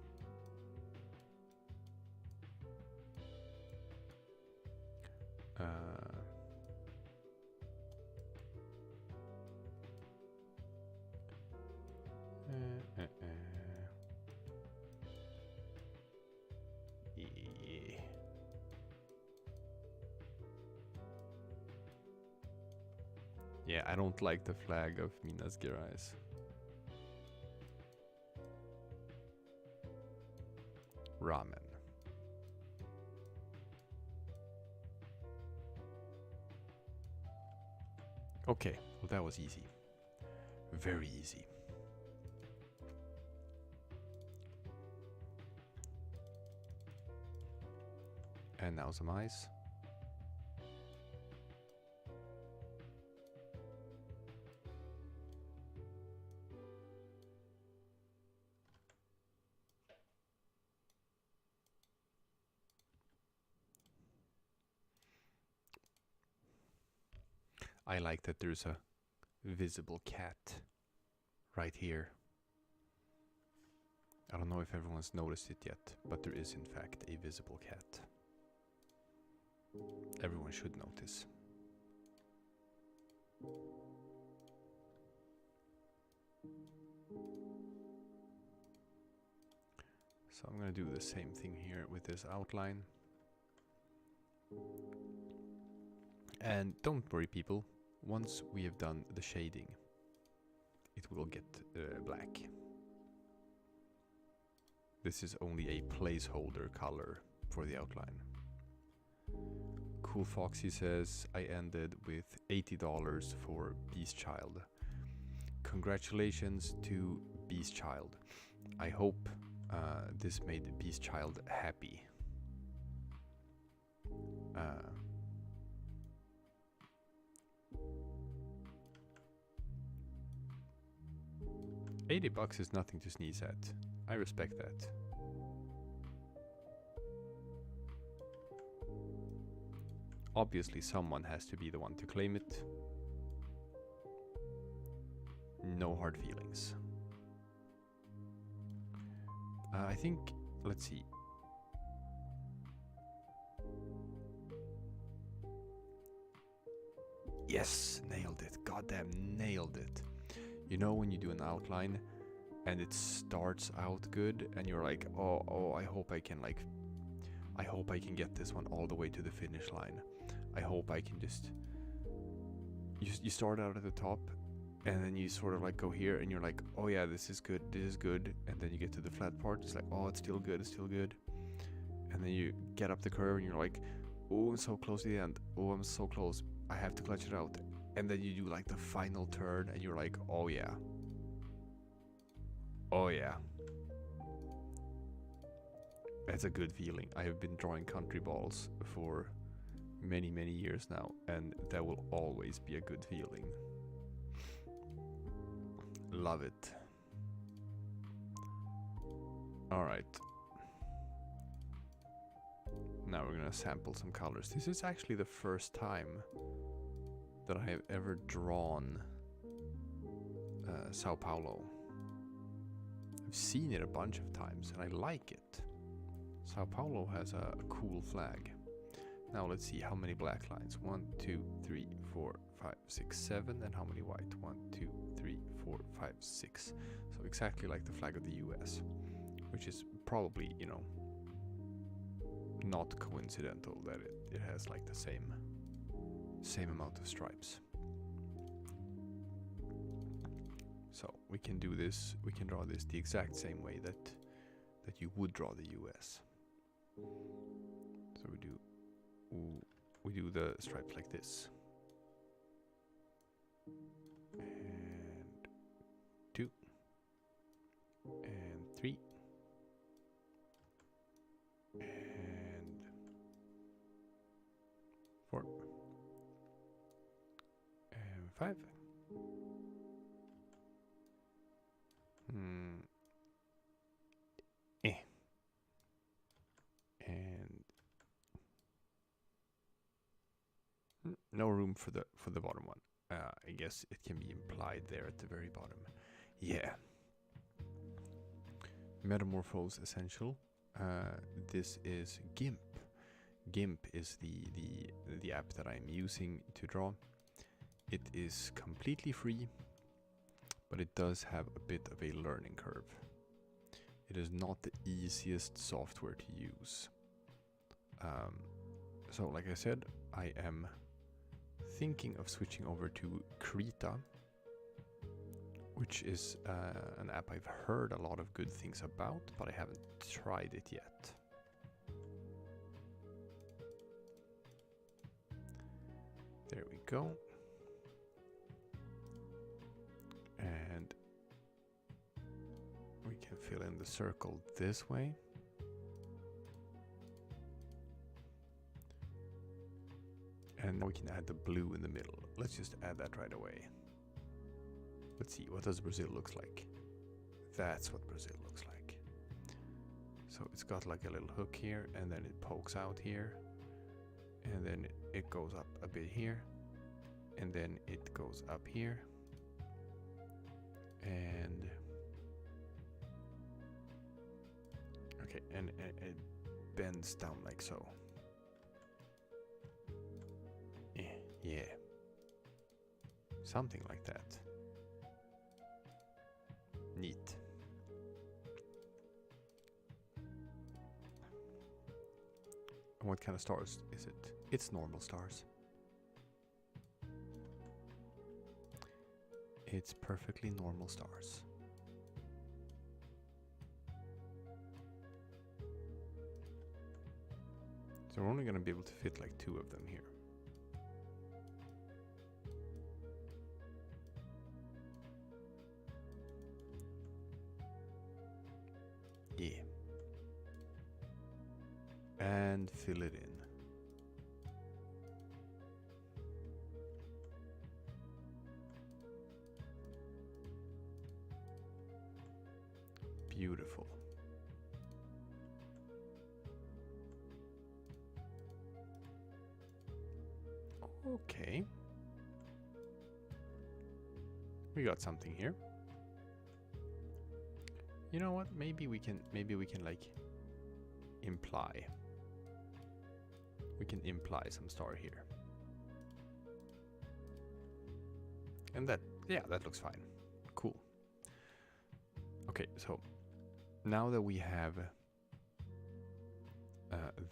Speaker 2: Yeah, I don't like the flag of Minas Gerais. Ramen. Okay, well that was easy. Very easy. And now some eyes. I like that there's a visible cat right here. I don't know if everyone's noticed it yet, but there is in fact a visible cat. Everyone should notice. So I'm gonna do the same thing here with this outline. And don't worry people, once we have done the shading, it will get black. This is only a placeholder color for the outline. Cool Foxy says, I ended with $80 for Beast Child. Congratulations to Beast Child. I hope this made Beast Child happy. $80 is nothing to sneeze at. I respect that. Obviously someone has to be the one to claim it. No hard feelings. I think, let's see. Yes, nailed it. Goddamn, nailed it. You know when you do an outline and it starts out good and you're like, oh, I hope I can get this one all the way to the finish line. I hope I can just, you start out at the top and then you sort of like go here and you're like, oh yeah, this is good. And then you get to the flat part, it's like, oh, it's still good. And then you get up the curve and you're like, oh, I'm so close to the end. Oh, I'm so close. I have to clutch it out. And then you do like the final turn and you're like, oh yeah. Oh yeah. That's a good feeling. I have been drawing country balls for many, many years now, and that will always be a good feeling. Love it. Alright. Now we're gonna sample some colors. This is actually the first time that I have ever drawn Sao Paulo. I've seen it a bunch of times and I like it. Sao Paulo has a cool flag. Now let's see how many black lines. 1, 2, 3, 4, 5, 6, 7. And how many white? 1, 2, 3, 4, 5, 6. So exactly like the flag of the US. Which is probably, you know, not coincidental that it has like the same amount of stripes. So we can do this, we can draw this the exact same way that you would draw the US. So we do the stripes like this. And 2 and 3 and 4 and 5. And no room for the bottom one. I guess it can be implied there at the very bottom. Yeah. Metamorphose essential. This is GIMP. GIMP is the app that I'm using to draw. It is completely free, but it does have a bit of a learning curve. It is not the easiest software to use. So like I said, I am thinking of switching over to Krita, which is an app I've heard a lot of good things about, but I haven't tried it yet. There we go. And we can fill in the circle this way. And now we can add the blue in the middle. Let's just add that right away. Let's see, what does Brazil looks like? That's what Brazil looks like. So it's got like a little hook here, and then it pokes out here. And then it goes up a bit here. And then it goes up here. And okay, and it bends down like so. Yeah, something like that. Neat. And what kind of stars is it? It's normal stars. It's perfectly normal stars. So we're only going to be able to fit like 2 of them here. Yeah. And fill it in. Beautiful. Okay. We got something here. You know what? Maybe we can like imply. We can imply some star here. And that, yeah, that looks fine. Cool. Okay, so now that we have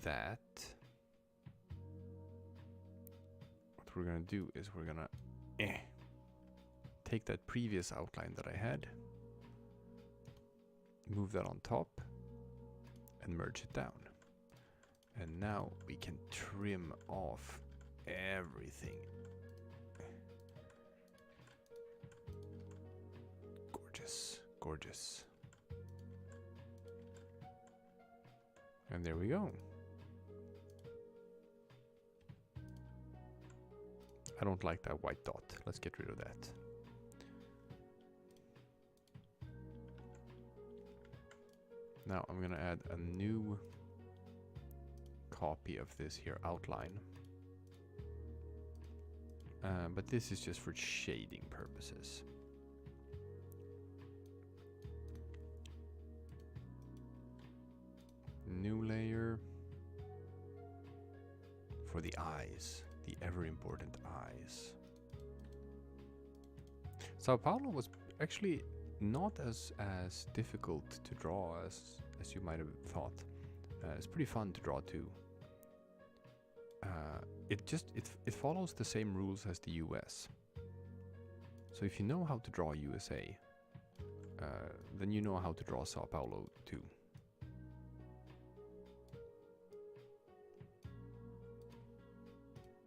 Speaker 2: that, what we're gonna do is we're gonna take that previous outline that I had, move that on top, and merge it down. And now we can trim off everything. Gorgeous, gorgeous. And there we go. I don't like that white dot. Let's get rid of that. Now I'm gonna add a new copy of this here outline. But this is just for shading purposes. New layer for the eyes, the ever important eyes. Sao Paulo was actually not as difficult to draw as you might have thought. It's pretty fun to draw too. It follows the same rules as the US. So if you know how to draw USA, then you know how to draw Sao Paulo too.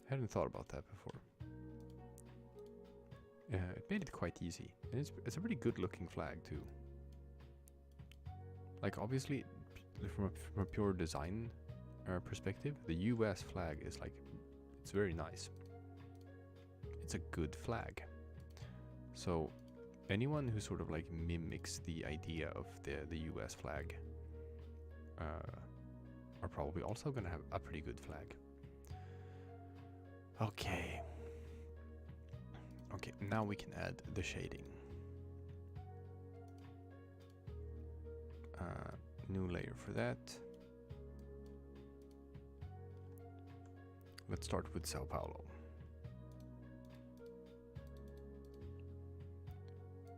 Speaker 2: I hadn't thought about that before. It made it quite easy, and it's a pretty good looking flag too. Like obviously, from a pure design perspective, the US flag is like, it's very nice. It's a good flag. So anyone who sort of like mimics the idea of the US flag are probably also gonna have a pretty good flag. Okay. Okay, now we can add the shading. New layer for that. Let's start with Sao Paulo.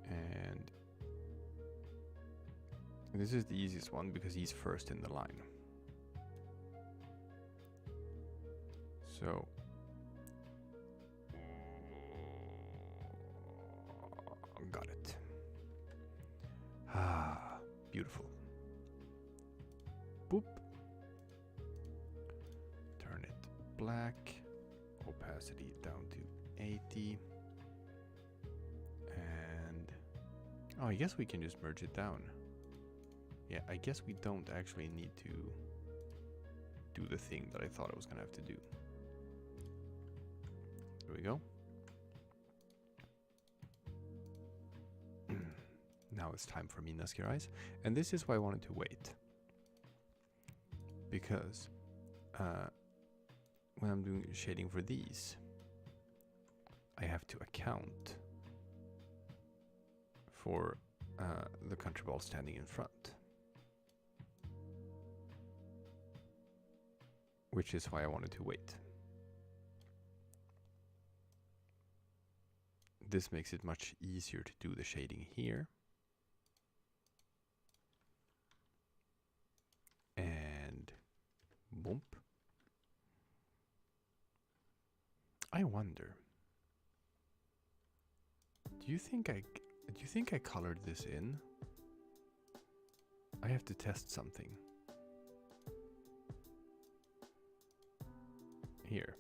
Speaker 2: And this is the easiest one because he's first in the line. So got it. Ah, beautiful. Boop. Turn it black. Opacity down to 80. And oh, I guess we can just merge it down. Yeah, I guess we don't actually need to do the thing that I thought I was gonna have to do. There we go. Now it's time for Minaskir eyes. And this is why I wanted to wait. Because when I'm doing shading for these, I have to account for the country ball standing in front. Which is why I wanted to wait. This makes it much easier to do the shading here. And boom. I wonder. Do you think I colored this in? I have to test something. Here.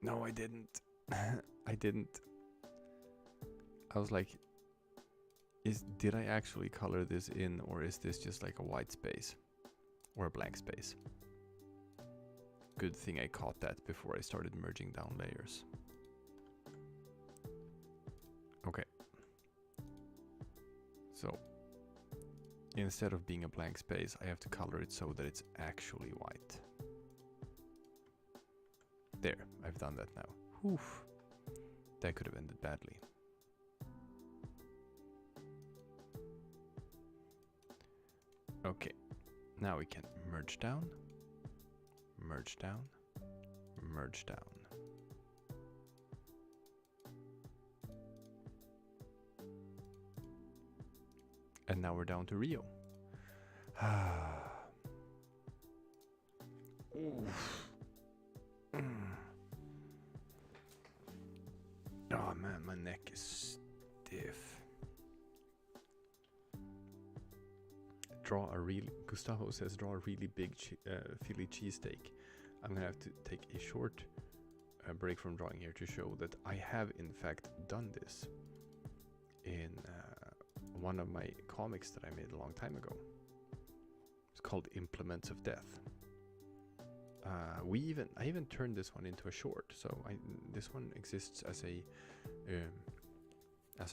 Speaker 2: No, I didn't. I didn't. I was like, did I actually color this in, or is this just like a white space or a blank space? Good thing I caught that before I started merging down layers. Okay. So instead of being a blank space, I have to color it so that it's actually white. There, I've done that now. Oof. That could have ended badly. Okay, now we can merge down, merge down, merge down. And now we're down to Rio. Oof. Oh man, my neck is stiff. Gustavo says draw a really big Philly cheesesteak. I'm gonna have to take a short break from drawing here to show that I have in fact done this in one of my comics that I made a long time ago. It's called Implements of Death. I even turned this one into a short, so this one exists as a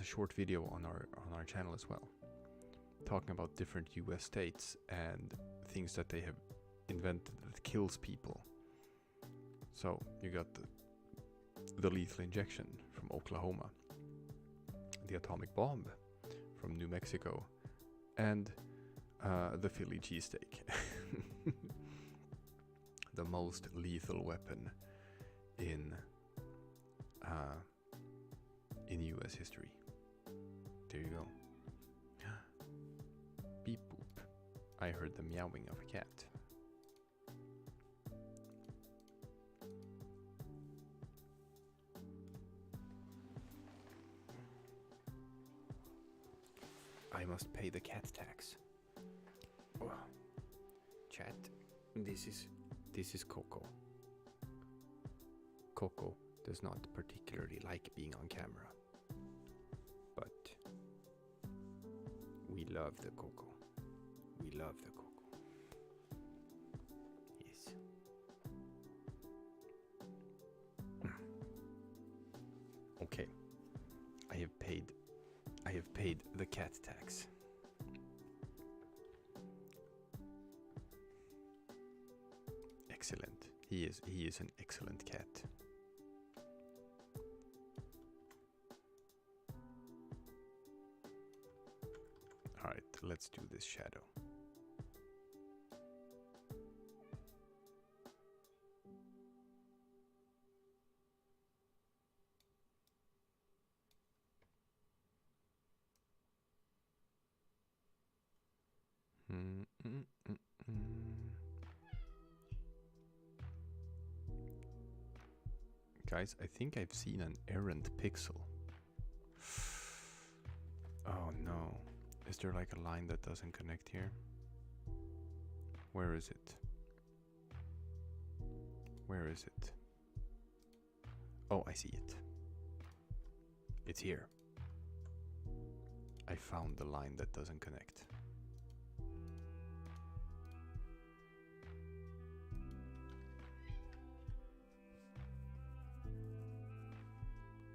Speaker 2: short video on our channel as well, talking about different US states and things that they have invented that kills people. So you got the lethal injection from Oklahoma, the atomic bomb from New Mexico, and The Philly cheesesteak. The most lethal weapon in US history. There you go. Beep boop. I heard the meowing of a cat. I must pay the cat tax. Oh. Chat, this is Coco. Coco does not particularly like being on camera, but we love the Coco. We love the Coco. Yes. Okay. I have paid the cat tax. Excellent. He is an excellent cat. All right, let's do this shadow. Guys, I think I've seen an errant pixel. Oh no. Is there like a line that doesn't connect here? Where is it? Where is it? Oh, I see it. It's here. I found the line that doesn't connect.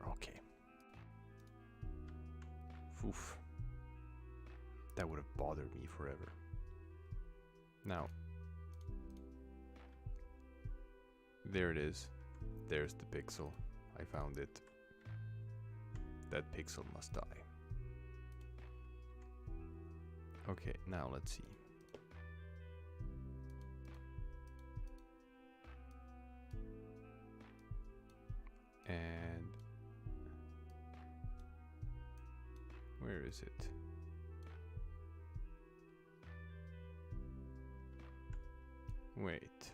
Speaker 2: Okay. Oof. That would have bothered me forever. Now, there it is. There's the pixel. I found it. That pixel must die. Okay, now let's see. And where is it? Wait.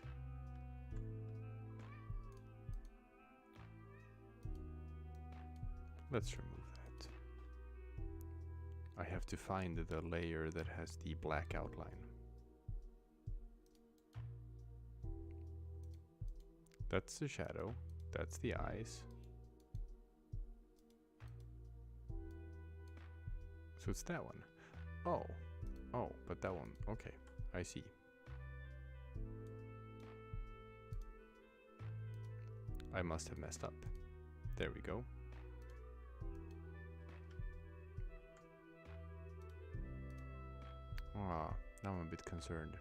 Speaker 2: Let's remove that. I have to find the layer that has the black outline. That's the shadow. That's the eyes. So it's that one. Oh. Oh, but that one. Okay, I see. I must have messed up. There we go. Ah, now I'm a bit concerned.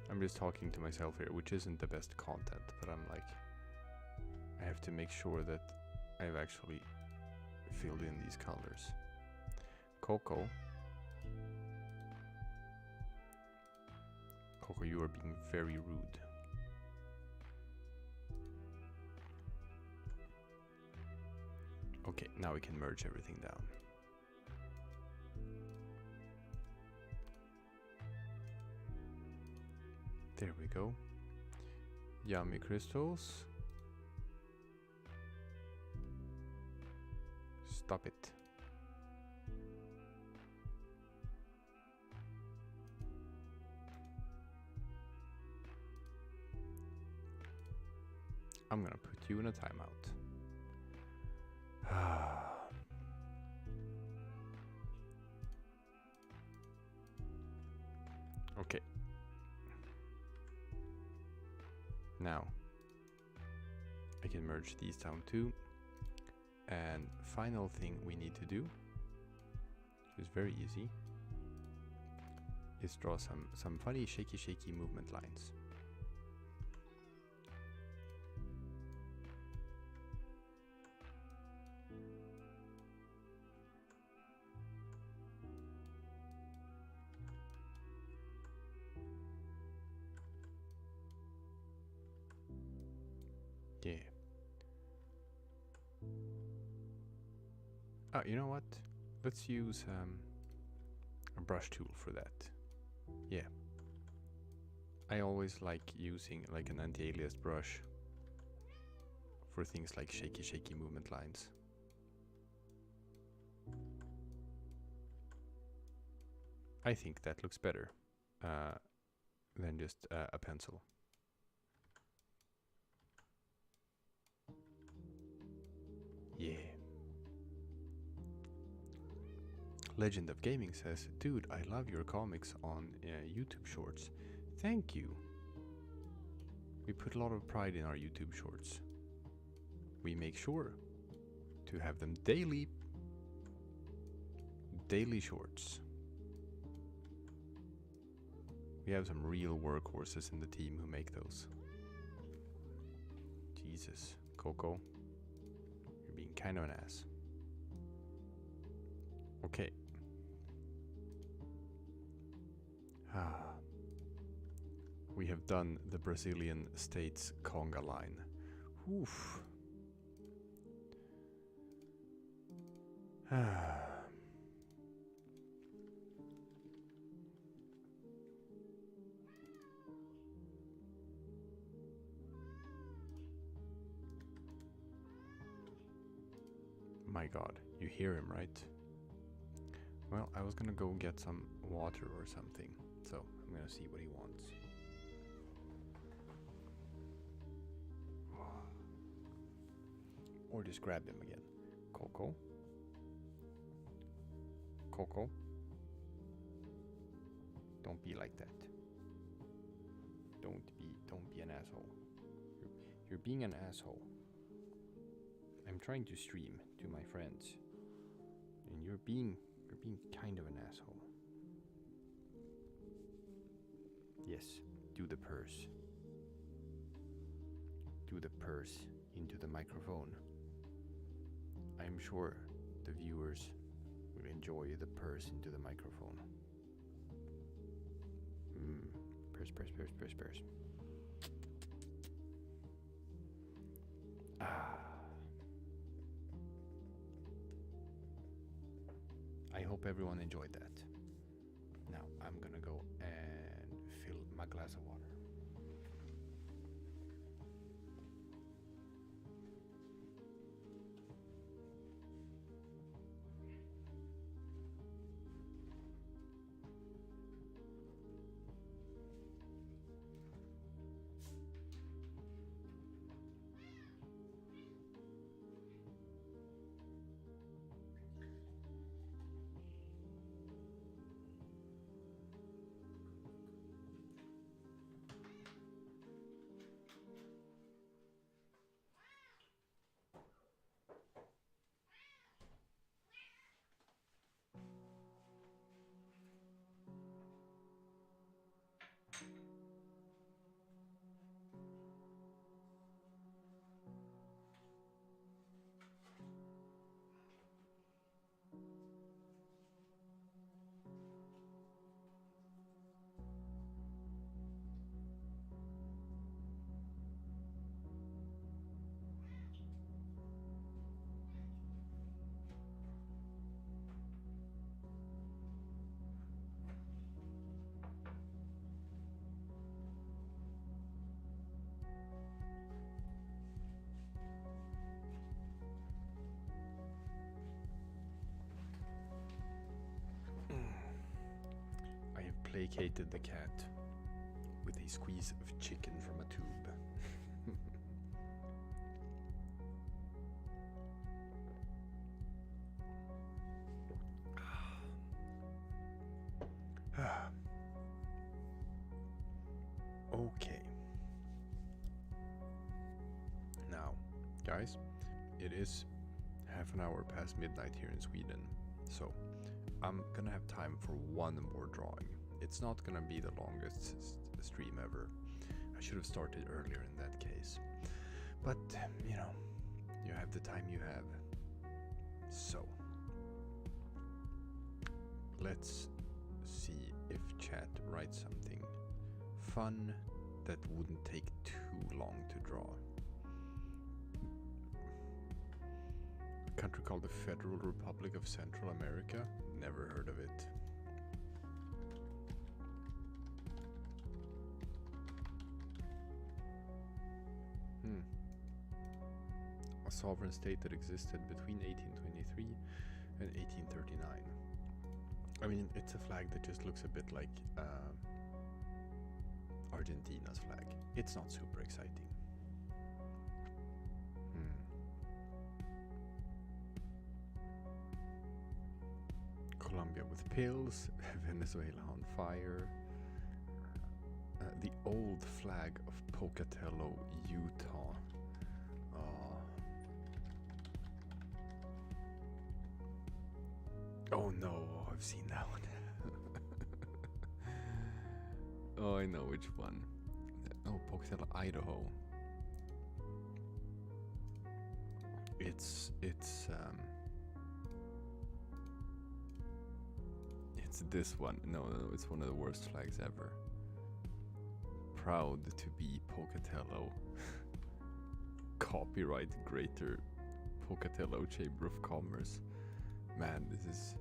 Speaker 2: I'm just talking to myself here, which isn't the best content, but I'm like, I have to make sure that I've actually filled in these colors. Coco. Coco, you are being very rude. Okay, now we can merge everything down. There we go. Yummy crystals. Stop it. I'm gonna put you in a timeout. Okay. Now, I can merge these down too. And final thing we need to do, which is very easy, is draw some funny shaky movement lines. Yeah. Oh, you know what? Let's use a brush tool for that. Yeah. I always like using like an anti-alias brush for things like shaky movement lines. I think that looks better than just a pencil. Yeah. Legend of Gaming says, dude, I love your comics on YouTube Shorts. Thank you. We put a lot of pride in our YouTube Shorts. We make sure to have them daily shorts. We have some real workhorses in the team who make those. Jesus, Coco, you're being kind of an ass. Okay. We have done the Brazilian states conga line. Oof. My God, you hear him, right? Well, I was gonna go get some water or something, so I'm gonna see what he wants. Or just grab him again. Coco? Coco? Don't be like that. Don't be an asshole. You're being an asshole. I'm trying to stream to my friends, and you're being kind of an asshole. Yes, do the purse. Do the purse into the microphone. I'm sure the viewers will enjoy the purse into the microphone. Purse, purse, purse, purse, purse. I hope everyone enjoyed that. Now I'm gonna go and fill my glass of water. Placated the cat with a squeeze of chicken from a tube. Okay. Now, guys, it is half an hour past midnight here in Sweden, so I'm gonna have time for one more drawing. It's not gonna be the longest stream ever. I should have started earlier in that case. But, you know, you have the time you have. So, let's see if chat writes something fun that wouldn't take too long to draw. country called the Federal Republic of Central America. Never heard of it. A sovereign state that existed between 1823 and 1839. I mean, it's a flag that just looks a bit like Argentina's flag. It's not super exciting. Colombia with pills, Venezuela on fire. The old flag of Pocatello, Utah. Oh no, I've seen that one. Oh, I know which one. Oh, Pocatello, Idaho. It's this one. No, it's one of the worst flags ever. Proud to be Pocatello. Copyright Greater Pocatello Chamber of Commerce. Man, this is...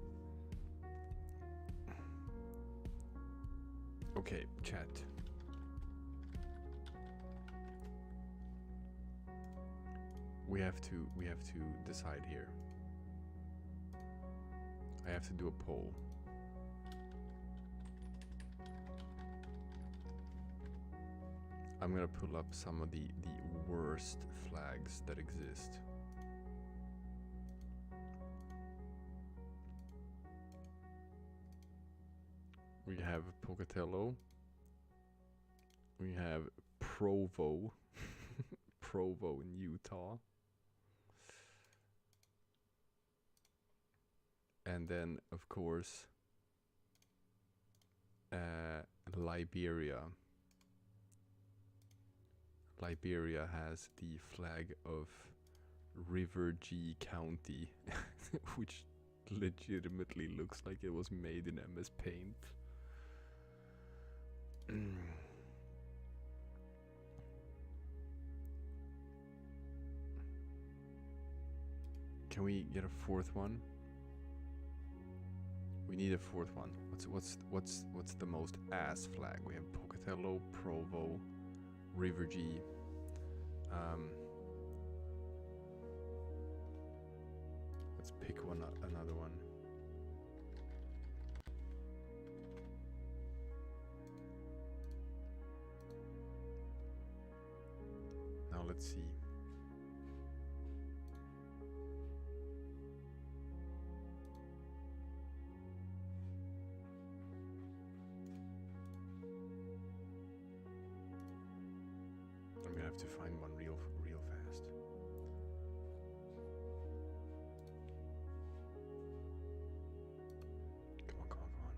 Speaker 2: Okay, chat. We have to decide here. I have to do a poll. I'm gonna pull up some of the worst flags that exist. We have Pocatello. We have Provo. Provo in Utah. And then, of course, Liberia. Liberia has the flag of River G County, which legitimately looks like it was made in MS Paint. Can we get a fourth one? We need a fourth one. What's the most ass flag? We have Pocatello, Provo, River G. Let's pick another one. Now let's see. I'm gonna have to find one real fast. Come on.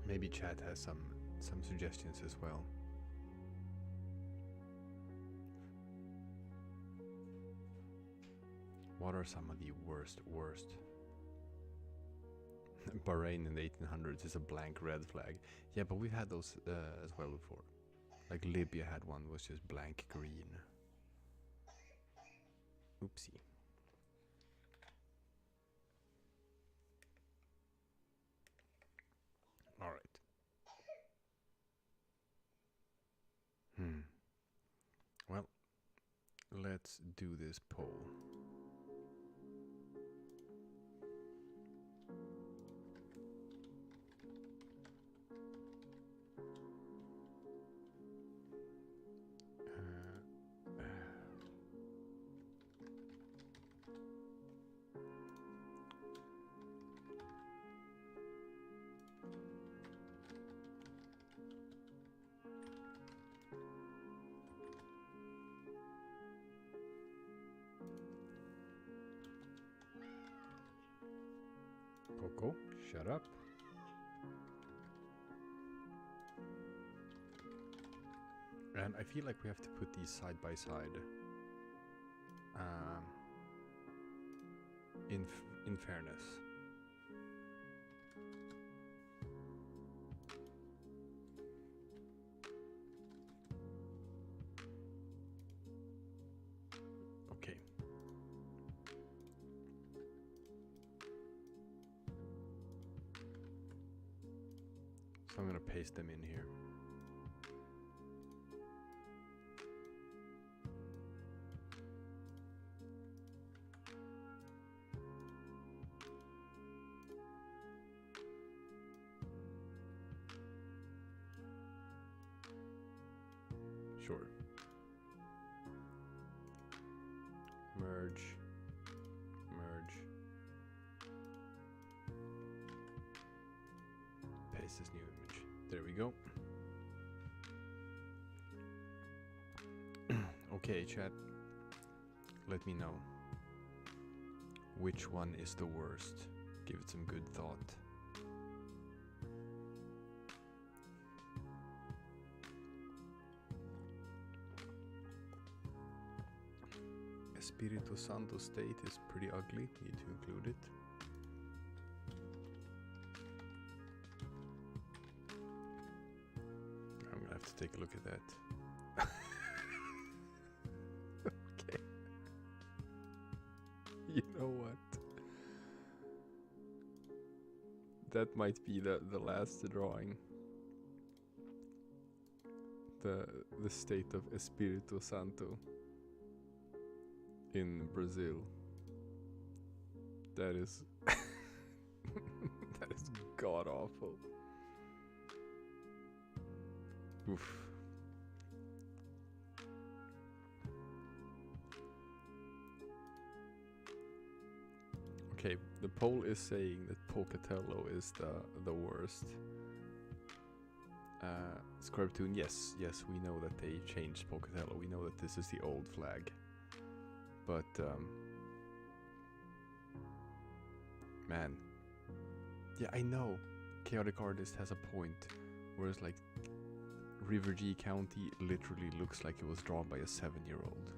Speaker 2: Maybe chat has some suggestions as well. What are some of the worst? Bahrain in the 1800s is a blank red flag. Yeah, but we've had those as well before. Like Libya had one, was just blank green. Oopsie. All right. Well, let's do this poll. Coco, shut up. And I feel like we have to put these side by side. In fairness. I'm gonna paste them in here. Sure. Merge. Merge. Paste this new image. There we go. Okay, chat. Let me know. Which one is the worst? Give it some good thought. Espirito Santo state is pretty ugly. Need to include it. I'm gonna have to take a look at that. Okay. You know what? That might be the last drawing. The state of Espirito Santo in Brazil. That is that is god awful. Oof. Okay, the poll is saying that Pocatello is the worst. Scorptune, yes, we know that they changed Pocatello. We know that this is the old flag. But, man. Yeah, I know. Chaotic Artist has a point. Whereas, like, River G County literally looks like it was drawn by a 7-year-old.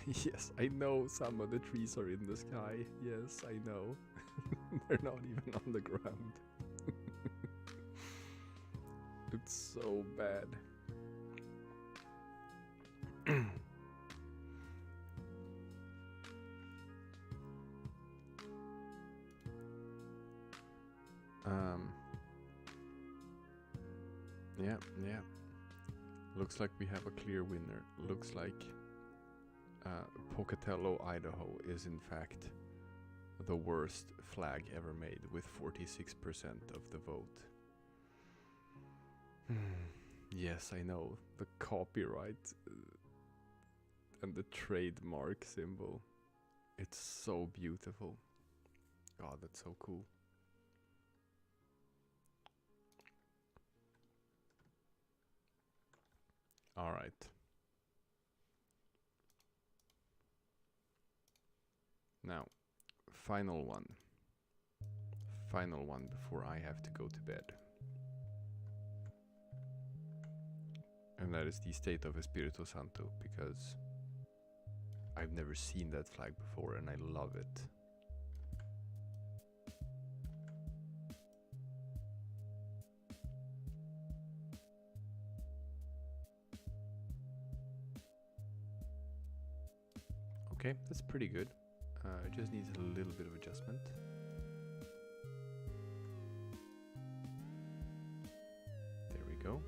Speaker 2: Yes, I know some of the trees are in the sky. Yes, I know. They're not even on the ground. It's so bad. Yeah. Looks like we have a clear winner. Looks like Pocatello, Idaho is in fact the worst flag ever made with 46% of the vote. Yes, I know. The copyright and the trademark symbol. It's so beautiful. God, that's so cool. All right. Now, final one. Final one before I have to go to bed. And that is the state of Espirito Santo, because I've never seen that flag before and I love it. Okay, that's pretty good. It just needs a little bit of adjustment. There we go.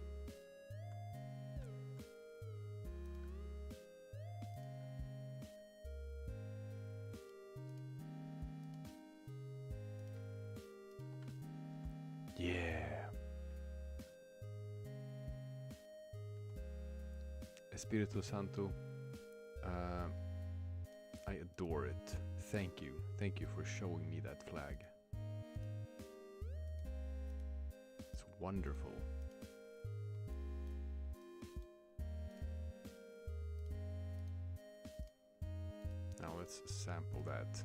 Speaker 2: Yeah. Espirito Santo. I adore it. Thank you. Thank you for showing me that flag. It's wonderful. Now let's sample that.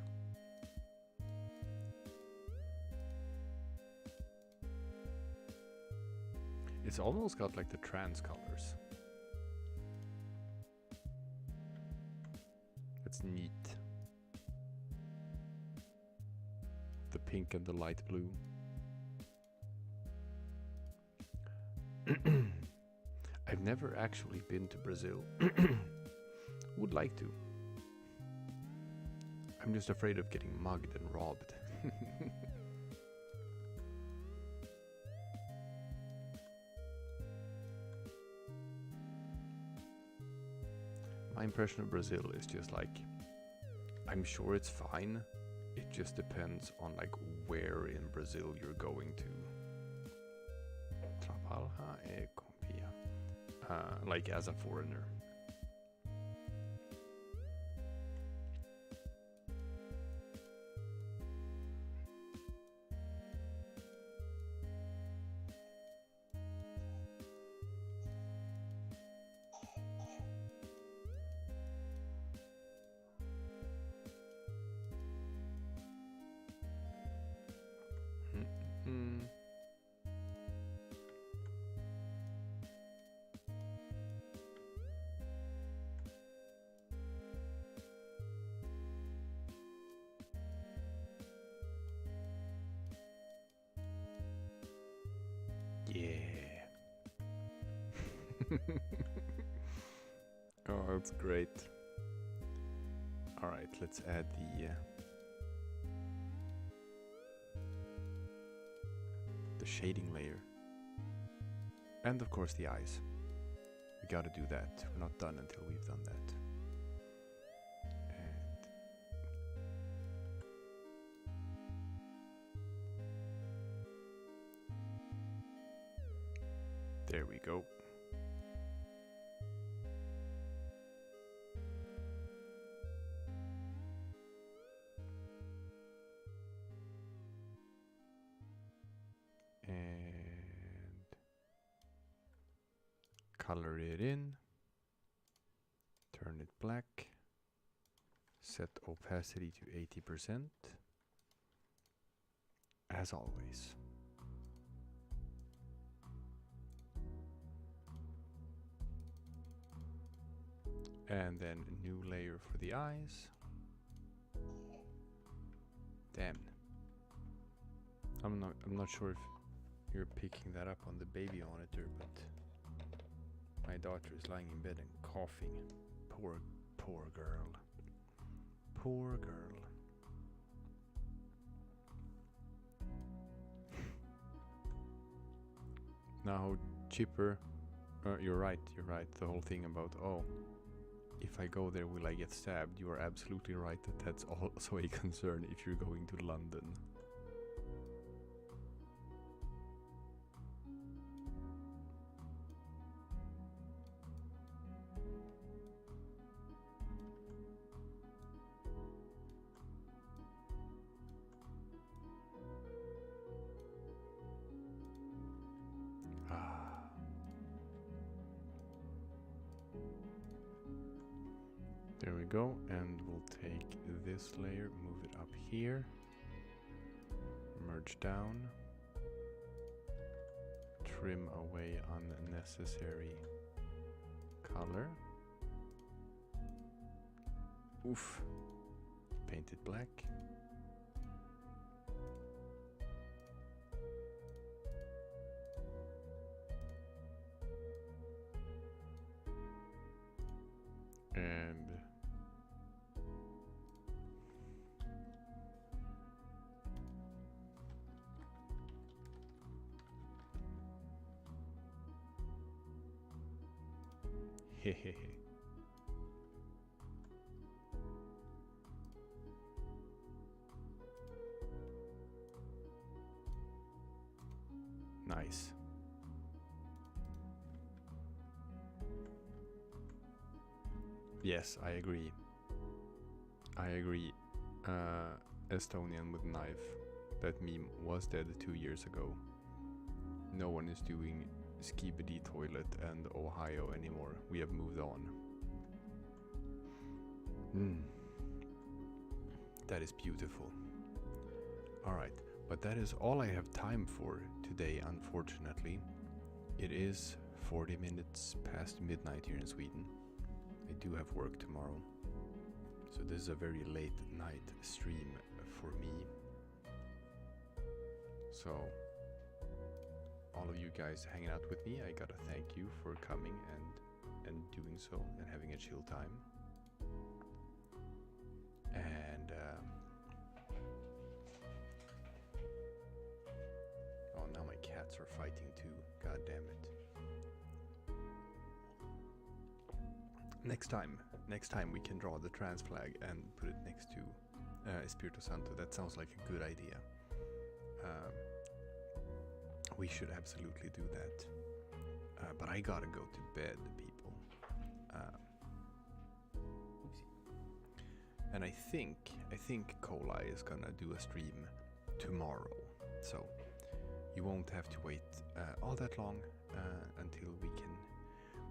Speaker 2: It's almost got like the trans colors. It's neat. The pink and the light blue. I've never actually been to Brazil. Would like to. I'm just afraid of getting mugged and robbed. my impression of Brazil is just like, I'm sure it's fine. It just depends on like where in Brazil you're going to. Trabalha e compia. Like as a foreigner. Yeah. Oh, that's great. All right, let's add the shading layer. And of course the eyes. We gotta do that. We're not done until we've done that. And there we go. Color it in, turn it black, set opacity to 80%, as always. And then a new layer for the eyes. Damn. I'm not sure if you're picking that up on the baby monitor, but my daughter is lying in bed and coughing. Poor girl. Poor girl. Now, chipper, you're right. The whole thing about, oh, if I go there, will I get stabbed? You are absolutely right that that's also a concern if you're going to London. There we go, and we'll take this layer, move it up here, merge down, trim away unnecessary color. Oof, paint it black. And hehehe. Nice. Yes, I agree. Estonian with knife. That meme was dead 2 years ago. No one is doing Skibidi toilet and Ohio anymore. We have moved on. That is beautiful. Alright, but that is all I have time for today, unfortunately. It is 40 minutes past midnight here in Sweden. I do have work tomorrow. So this is a very late night stream for me. So all of you guys hanging out with me, I gotta thank you for coming and doing so and having a chill time. And oh, now my cats are fighting too. God damn it. Next time we can draw the trans flag and put it next to Espirito Santo. That sounds like a good idea. We should absolutely do that. But I gotta go to bed, people. And I think Cola is gonna do a stream tomorrow, so you won't have to wait all that long until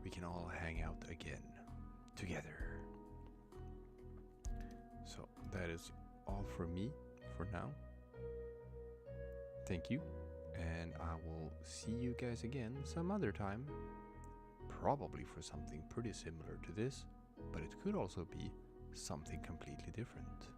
Speaker 2: we can all hang out again together. So that is all from me for now. Thank you, and I will see you guys again some other time, probably for something pretty similar to this, but it could also be something completely different.